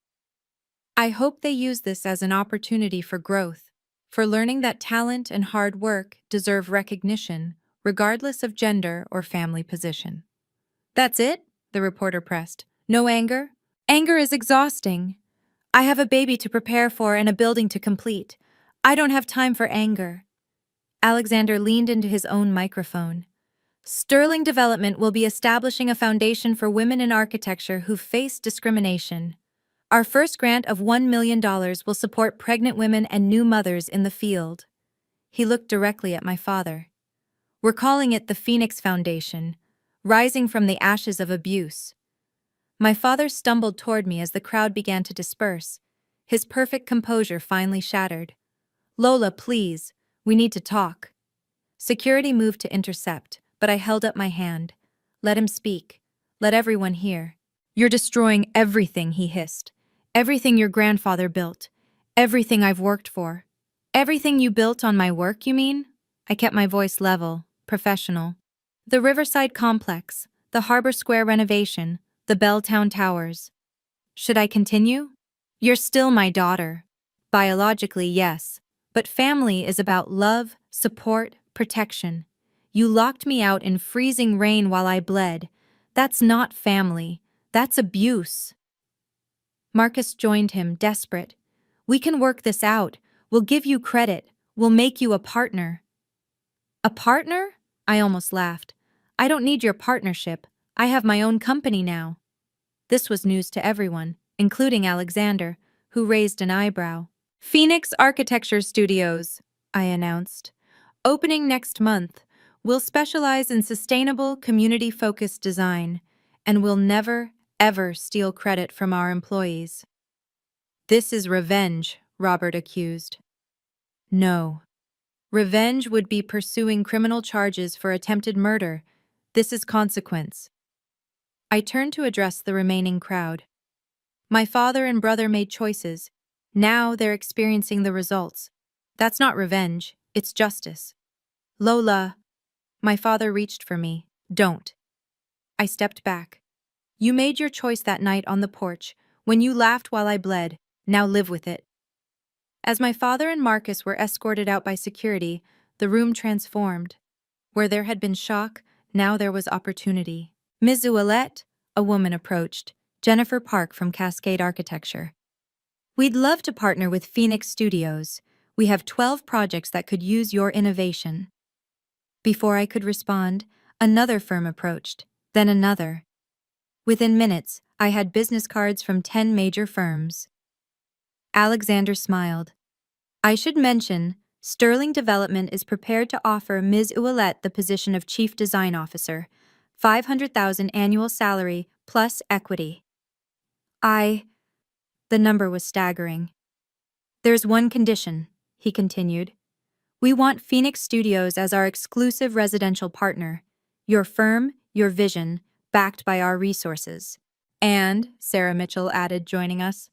I hope they use this as an opportunity for growth, for learning that talent and hard work deserve recognition, regardless of gender or family position. That's it? The reporter pressed. No anger? Anger is exhausting. I have a baby to prepare for and a building to complete. I don't have time for anger. Alexander leaned into his own microphone. Sterling Development will be establishing a foundation for women in architecture who face discrimination. Our first grant of $1 million will support pregnant women and new mothers in the field. He looked directly at my father. We're calling it the Phoenix Foundation, rising from the ashes of abuse. My father stumbled toward me as the crowd began to disperse, his perfect composure finally shattered. Lola, please, we need to talk. Security moved to intercept, but I held up my hand. Let him speak. Let everyone hear. You're destroying everything, he hissed. Everything your grandfather built. Everything I've worked for. Everything you built on my work, you mean? I kept my voice level, professional. The Riverside Complex, the Harbor Square renovation, the Belltown Towers. Should I continue? You're still my daughter. Biologically, yes. But family is about love, support, protection. You locked me out in freezing rain while I bled. That's not family. That's abuse. Marcus joined him, desperate. We can work this out. We'll give you credit. We'll make you a partner. A partner? I almost laughed. I don't need your partnership. I have my own company now. This was news to everyone, including Alexander, who raised an eyebrow. Phoenix Architecture Studios, I announced. Opening next month, we'll specialize in sustainable, community-focused design, and we'll never, ever steal credit from our employees. This is revenge, Robert accused. No. Revenge would be pursuing criminal charges for attempted murder. This is consequence. I turned to address the remaining crowd. My father and brother made choices. Now they're experiencing the results. That's not revenge, it's justice. Lola. My father reached for me. Don't. I stepped back. You made your choice that night on the porch, when you laughed while I bled. Now live with it. As my father and Marcus were escorted out by security, the room transformed. Where there had been shock, now there was opportunity. Ms. Ouellette, a woman approached, Jennifer Park from Cascade Architecture. We'd love to partner with Phoenix Studios. We have 12 projects that could use your innovation. Before I could respond, another firm approached, then another. Within minutes, I had business cards from 10 major firms. Alexander smiled. I should mention, Sterling Development is prepared to offer Ms. Ouellette the position of Chief Design Officer, $500,000 annual salary plus equity. The number was staggering. There's one condition, he continued. We want Phoenix Studios as our exclusive residential partner. Your firm, your vision, backed by our resources. And, Sarah Mitchell added, joining us,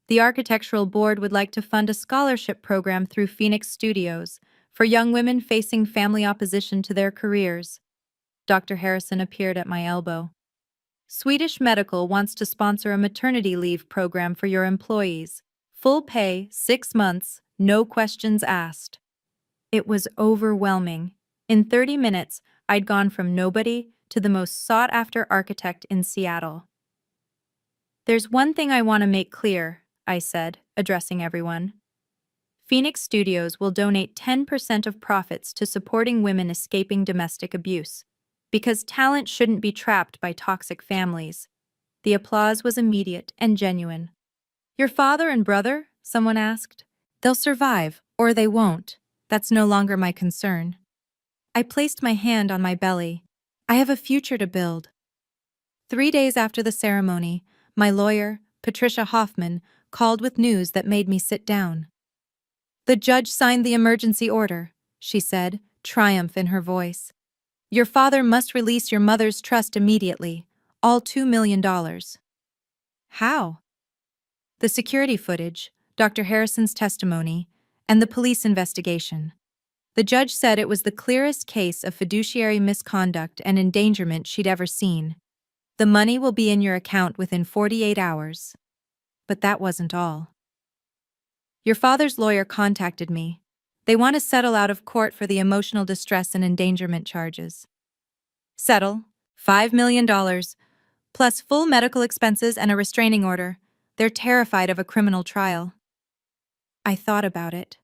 the architectural board would like to fund a scholarship program through Phoenix Studios for young women facing family opposition to their careers. Dr. Harrison appeared at my elbow. Swedish Medical wants to sponsor a maternity leave program for your employees. Full pay, 6 months, no questions asked. It was overwhelming. In 30 minutes, I'd gone from nobody to the most sought-after architect in Seattle. There's one thing I want to make clear, I said, addressing everyone. Phoenix Studios will donate 10% of profits to supporting women escaping domestic abuse, because talent shouldn't be trapped by toxic families. The applause was immediate and genuine. Your father and brother? Someone asked. They'll survive, or they won't. That's no longer my concern. I placed my hand on my belly. I have a future to build. 3 days after the ceremony, my lawyer, Patricia Hoffman, called with news that made me sit down. The judge signed the emergency order, she said, triumph in her voice. Your father must release your mother's trust immediately, all $2 million. How? The security footage, Dr. Harrison's testimony, and the police investigation. The judge said it was the clearest case of fiduciary misconduct and endangerment she'd ever seen. The money will be in your account within 48 hours. But that wasn't all. Your father's lawyer contacted me. They want to settle out of court for the emotional distress and endangerment charges. Settle, $5 million, plus full medical expenses and a restraining order. They're terrified of a criminal trial. I thought about it.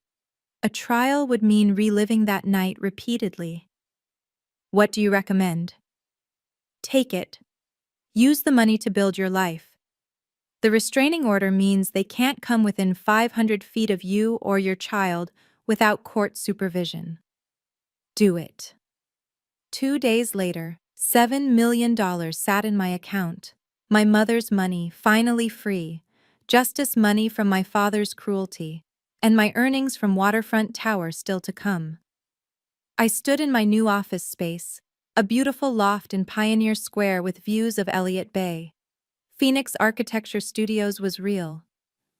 A trial would mean reliving that night repeatedly. What do you recommend? Take it. Use the money to build your life. The restraining order means they can't come within 500 feet of you or your child without court supervision. Do it. 2 days later, $7 million sat in my account. My mother's money, finally free, justice money from my father's cruelty, and my earnings from Waterfront Tower still to come. I stood in my new office space, a beautiful loft in Pioneer Square with views of Elliott Bay. Phoenix Architecture Studios was real.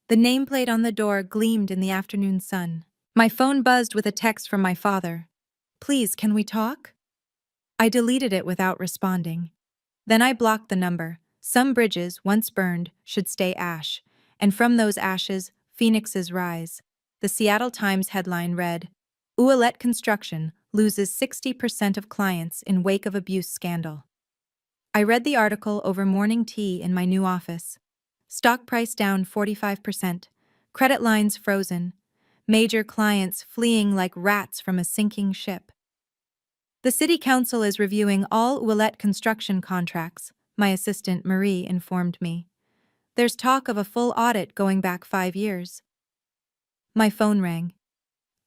The nameplate on the door gleamed in the afternoon sun. My phone buzzed with a text from my father. Please, can we talk? I deleted it without responding. Then I blocked the number. Some bridges, once burned, should stay ash, and from those ashes, phoenixes rise. The Seattle Times headline read, Ouellette Construction loses 60% of clients in wake of abuse scandal. I read the article over morning tea in my new office. Stock price down 45%, credit lines frozen, major clients fleeing like rats from a sinking ship. The city council is reviewing all Ouellette construction contracts, my assistant Marie informed me. There's talk of a full audit going back 5 years. My phone rang.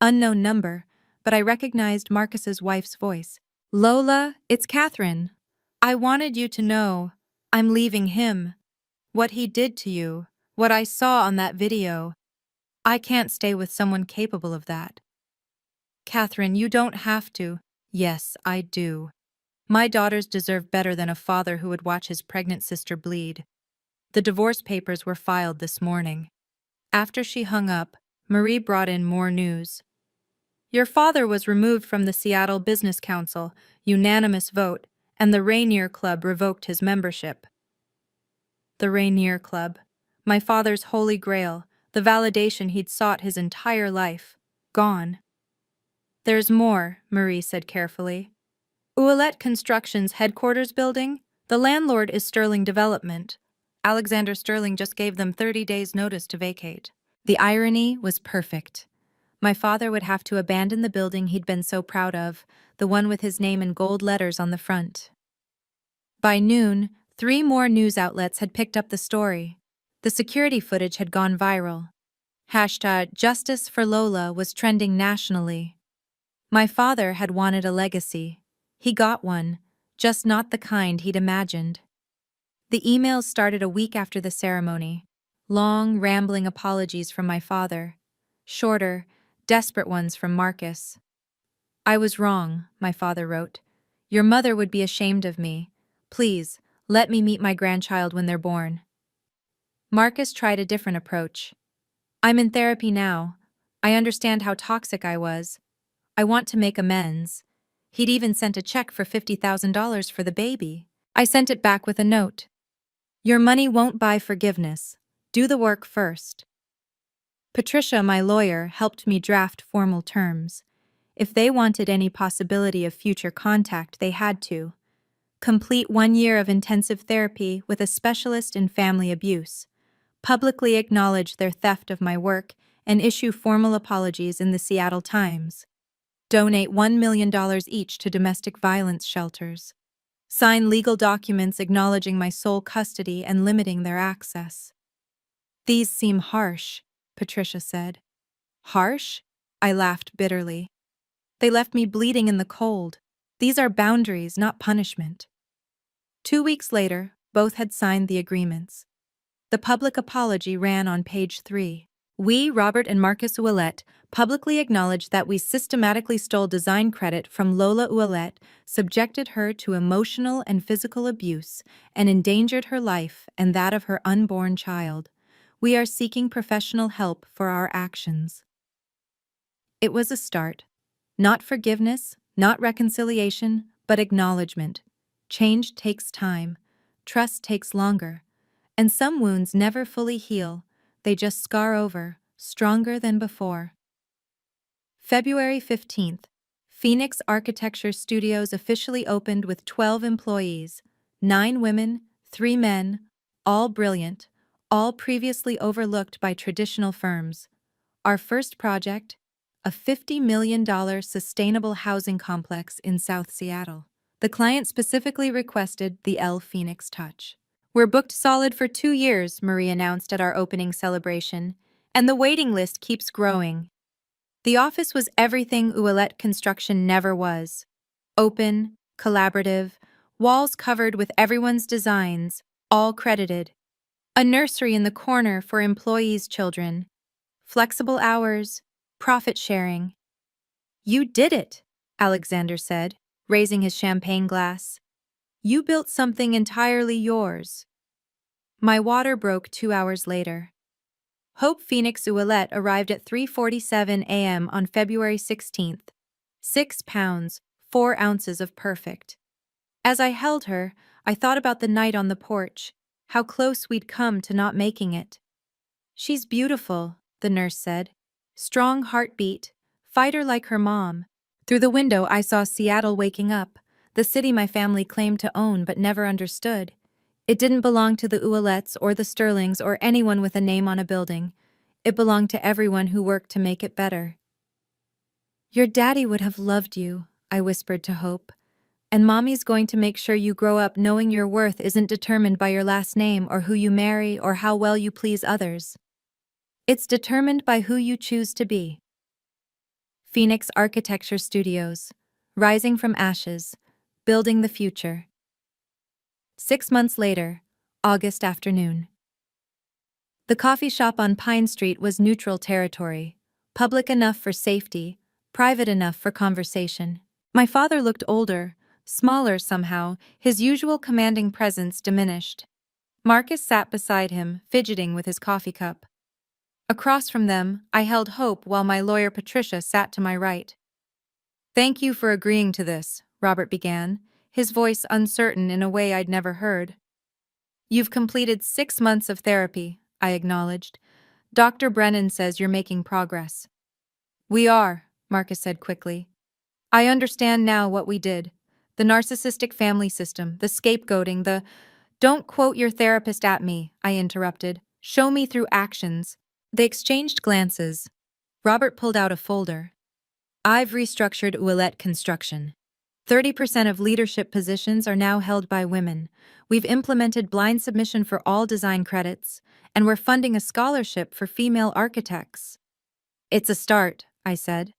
Unknown number, but I recognized Marcus's wife's voice. Lola, it's Catherine. I wanted you to know. I'm leaving him. What he did to you. What I saw on that video. I can't stay with someone capable of that. Catherine, you don't have to. Yes, I do. My daughters deserve better than a father who would watch his pregnant sister bleed. The divorce papers were filed this morning. After she hung up, Marie brought in more news. Your father was removed from the Seattle Business Council, unanimous vote, and the Rainier Club revoked his membership. The Rainier Club. My father's holy grail, the validation he'd sought his entire life. Gone. There's more, Marie said carefully. Ouellette Construction's headquarters building? The landlord is Sterling Development. Alexander Sterling just gave them 30 days' notice to vacate. The irony was perfect. My father would have to abandon the building he'd been so proud of, the one with his name in gold letters on the front. By noon, 3 more news outlets had picked up the story. The security footage had gone viral. Hashtag Justice for Lola was trending nationally. My father had wanted a legacy. He got one, just not the kind he'd imagined. The emails started a week after the ceremony. Long, rambling apologies from my father. Shorter, desperate ones from Marcus. I was wrong, my father wrote. Your mother would be ashamed of me. Please, let me meet my grandchild when they're born. Marcus tried a different approach. I'm in therapy now. I understand how toxic I was. I want to make amends. He'd even sent a check for $50,000 for the baby. I sent it back with a note. Your money won't buy forgiveness. Do the work first. Patricia, my lawyer, helped me draft formal terms. If they wanted any possibility of future contact, they had to. Complete 1 year of intensive therapy with a specialist in family abuse. Publicly acknowledge their theft of my work and issue formal apologies in the Seattle Times. Donate $1 million each to domestic violence shelters. Sign legal documents acknowledging my sole custody and limiting their access. These seem harsh, Patricia said. Harsh? I laughed bitterly. They left me bleeding in the cold. These are boundaries, not punishment. 2 weeks later, both had signed the agreements. The public apology ran on page 3. We, Robert and Marcus Ouellette, publicly acknowledge that we systematically stole design credit from Lola Ouellette, subjected her to emotional and physical abuse, and endangered her life and that of her unborn child. We are seeking professional help for our actions. It was a start. Not forgiveness, not reconciliation, but acknowledgement. Change takes time. Trust takes longer. And some wounds never fully heal. They just scar over, stronger than before. February 15th. Phoenix Architecture Studios officially opened with 12 employees, 9 women, 3 men, all brilliant, all previously overlooked by traditional firms. Our first project, a $50 million sustainable housing complex in South Seattle. The client specifically requested the L Phoenix touch. We're booked solid for 2 years, Marie announced at our opening celebration, and the waiting list keeps growing. The office was everything Ouellette Construction never was. Open, collaborative, walls covered with everyone's designs, all credited. A nursery in the corner for employees' children. Flexible hours, profit sharing. You did it, Alexander said, raising his champagne glass. You built something entirely yours. My water broke 2 hours later. Hope Phoenix Ouellette arrived at 3:47 a.m. on February 16th. 6 pounds, 4 ounces of perfect. As I held her, I thought about the night on the porch, how close we'd come to not making it. She's beautiful, the nurse said. Strong heartbeat, fighter like her mom. Through the window I saw Seattle waking up, the city my family claimed to own but never understood. It didn't belong to the Ouellettes or the Sterlings or anyone with a name on a building. It belonged to everyone who worked to make it better. Your daddy would have loved you, I whispered to Hope. And mommy's going to make sure you grow up knowing your worth isn't determined by your last name or who you marry or how well you please others. It's determined by who you choose to be. Phoenix Architecture Studios. Rising from ashes. Building the future. 6 months later, August afternoon. The coffee shop on Pine Street was neutral territory, public enough for safety, private enough for conversation. My father looked older, smaller somehow, his usual commanding presence diminished. Marcus sat beside him, fidgeting with his coffee cup. Across from them, I held Hope while my lawyer Patricia sat to my right. "Thank you for agreeing to this," Robert began, his voice uncertain in a way I'd never heard. "You've completed 6 months of therapy," I acknowledged. "Dr. Brennan says you're making progress." "We are," Marcus said quickly. "I understand now what we did. The narcissistic family system, the scapegoating, the—" "Don't quote your therapist at me," I interrupted. "Show me through actions." They exchanged glances. Robert pulled out a folder. "I've restructured Ouellette Construction. 30% of leadership positions are now held by women. We've implemented blind submission for all design credits, and we're funding a scholarship for female architects." "It's a start," I said.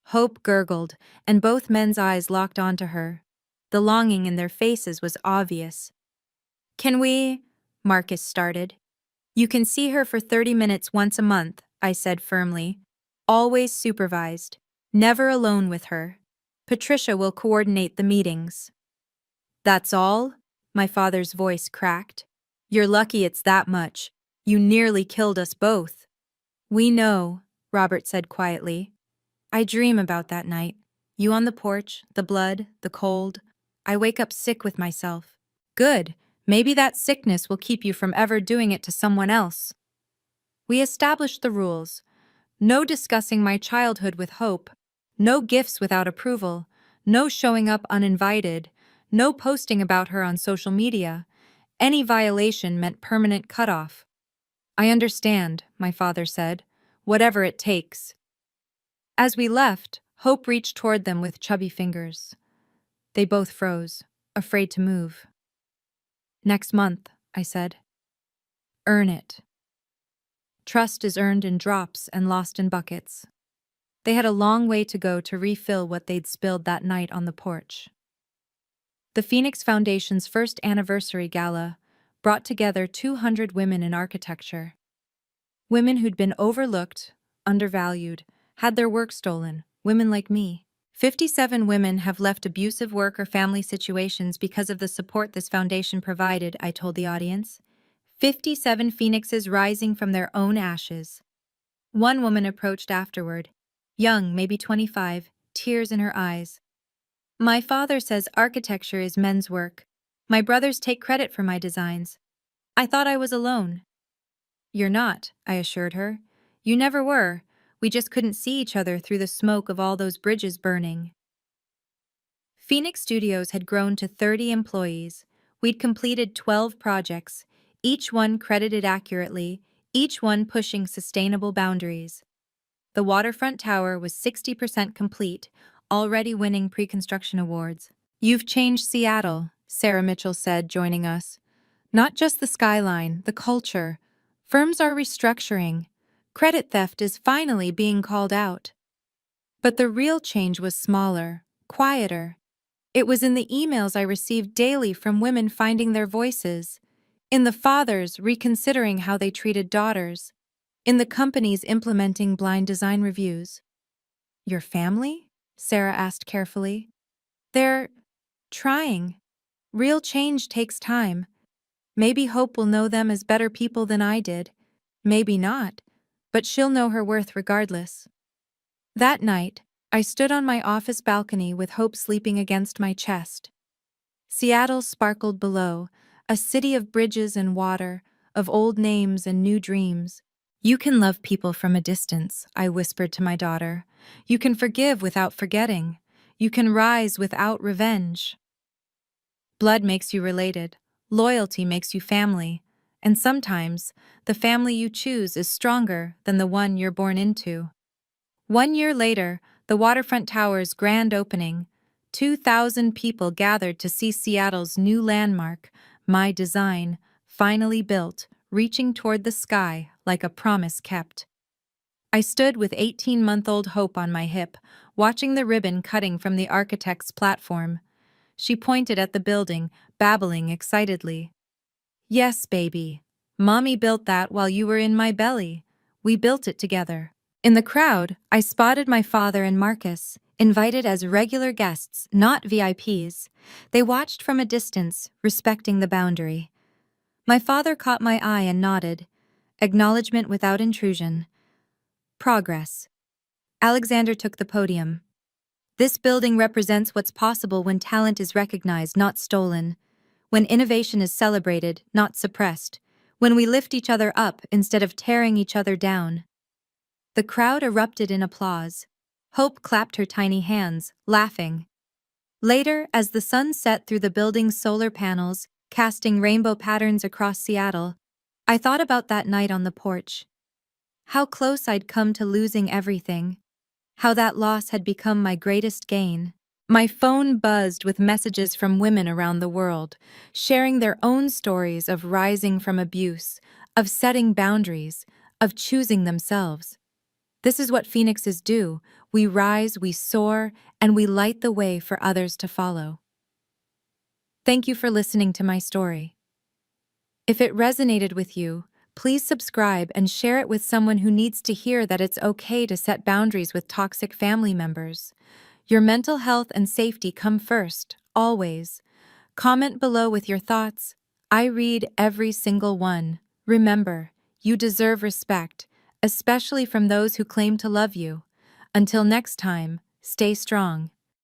Hope gurgled, and both men's eyes locked onto her. The longing in their faces was obvious. "Can we—" Marcus started. "You can see her for 30 minutes once a month," I said firmly. "Always supervised. Never alone with her. Patricia will coordinate the meetings." "That's all?" My father's voice cracked. "You're lucky it's that much. You nearly killed us both." "We know," Robert said quietly. "I dream about that night. You on the porch, the blood, the cold. I wake up sick with myself." "Good. Maybe that sickness will keep you from ever doing it to someone else." We established the rules. No discussing my childhood with Hope. No gifts without approval. No showing up uninvited. No posting about her on social media. Any violation meant permanent cutoff. "I understand," my father said. "Whatever it takes." As we left, Hope reached toward them with chubby fingers. They both froze, afraid to move. "Next month," I said. "Earn it." Trust is earned in drops and lost in buckets. They had a long way to go to refill what they'd spilled that night on the porch. The Phoenix Foundation's first anniversary gala brought together 200 women in architecture. Women who'd been overlooked, undervalued, had their work stolen, women like me. 57 women have left abusive work or family situations because of the support this foundation provided, I told the audience. 57 phoenixes rising from their own ashes. One woman approached afterward, young, maybe 25, tears in her eyes. "My father says architecture is men's work. My brothers take credit for my designs. I thought I was alone." "You're not," I assured her. "You never were. We just couldn't see each other through the smoke of all those bridges burning." Phoenix Studios had grown to 30 employees. We'd completed 12 projects, each one credited accurately, each one pushing sustainable boundaries. The waterfront tower was 60% complete, already winning pre-construction awards. "You've changed Seattle," Sarah Mitchell said, joining us. "Not just the skyline, the culture. Firms are restructuring. Credit theft is finally being called out." But the real change was smaller, quieter. It was in the emails I received daily from women finding their voices, in the fathers reconsidering how they treated daughters, in the companies implementing blind design reviews. "Your family?" Sarah asked carefully. "They're trying. Real change takes time. Maybe Hope will know them as better people than I did. Maybe not, but she'll know her worth regardless." That night, I stood on my office balcony with Hope sleeping against my chest. Seattle sparkled below, a city of bridges and water, of old names and new dreams. "You can love people from a distance," I whispered to my daughter. "You can forgive without forgetting. You can rise without revenge. Blood makes you related. Loyalty makes you family. And sometimes, the family you choose is stronger than the one you're born into." 1 year later, the waterfront tower's grand opening, 2,000 people gathered to see Seattle's new landmark, my design, finally built, reaching toward the sky like a promise kept. I stood with 18-month-old Hope on my hip, watching the ribbon cutting from the architect's platform. She pointed at the building, babbling excitedly. Yes, baby. Mommy built that while you were in my belly. We built it together. In the crowd, I spotted my father and Marcus, invited as regular guests, not VIPs. They watched from a distance, respecting the boundary. My father caught my eye and nodded. Acknowledgement without intrusion. Progress. Alexander took the podium. This building represents what's possible when talent is recognized, not stolen. When innovation is celebrated, not suppressed. When we lift each other up instead of tearing each other down. The crowd erupted in applause. Hope clapped her tiny hands, laughing. Later, as the sun set through the building's solar panels, casting rainbow patterns across Seattle, I thought about that night on the porch. How close I'd come to losing everything. How that loss had become my greatest gain. My phone buzzed with messages from women around the world, sharing their own stories of rising from abuse, of setting boundaries, of choosing themselves. This is what phoenixes do. We rise, we soar, and we light the way for others to follow. Thank you for listening to my story. If it resonated with you, please subscribe and share it with someone who needs to hear that it's okay to set boundaries with toxic family members. Your mental health and safety come first, always. Comment below with your thoughts. I read every single one. Remember, you deserve respect, especially from those who claim to love you. Until next time, stay strong.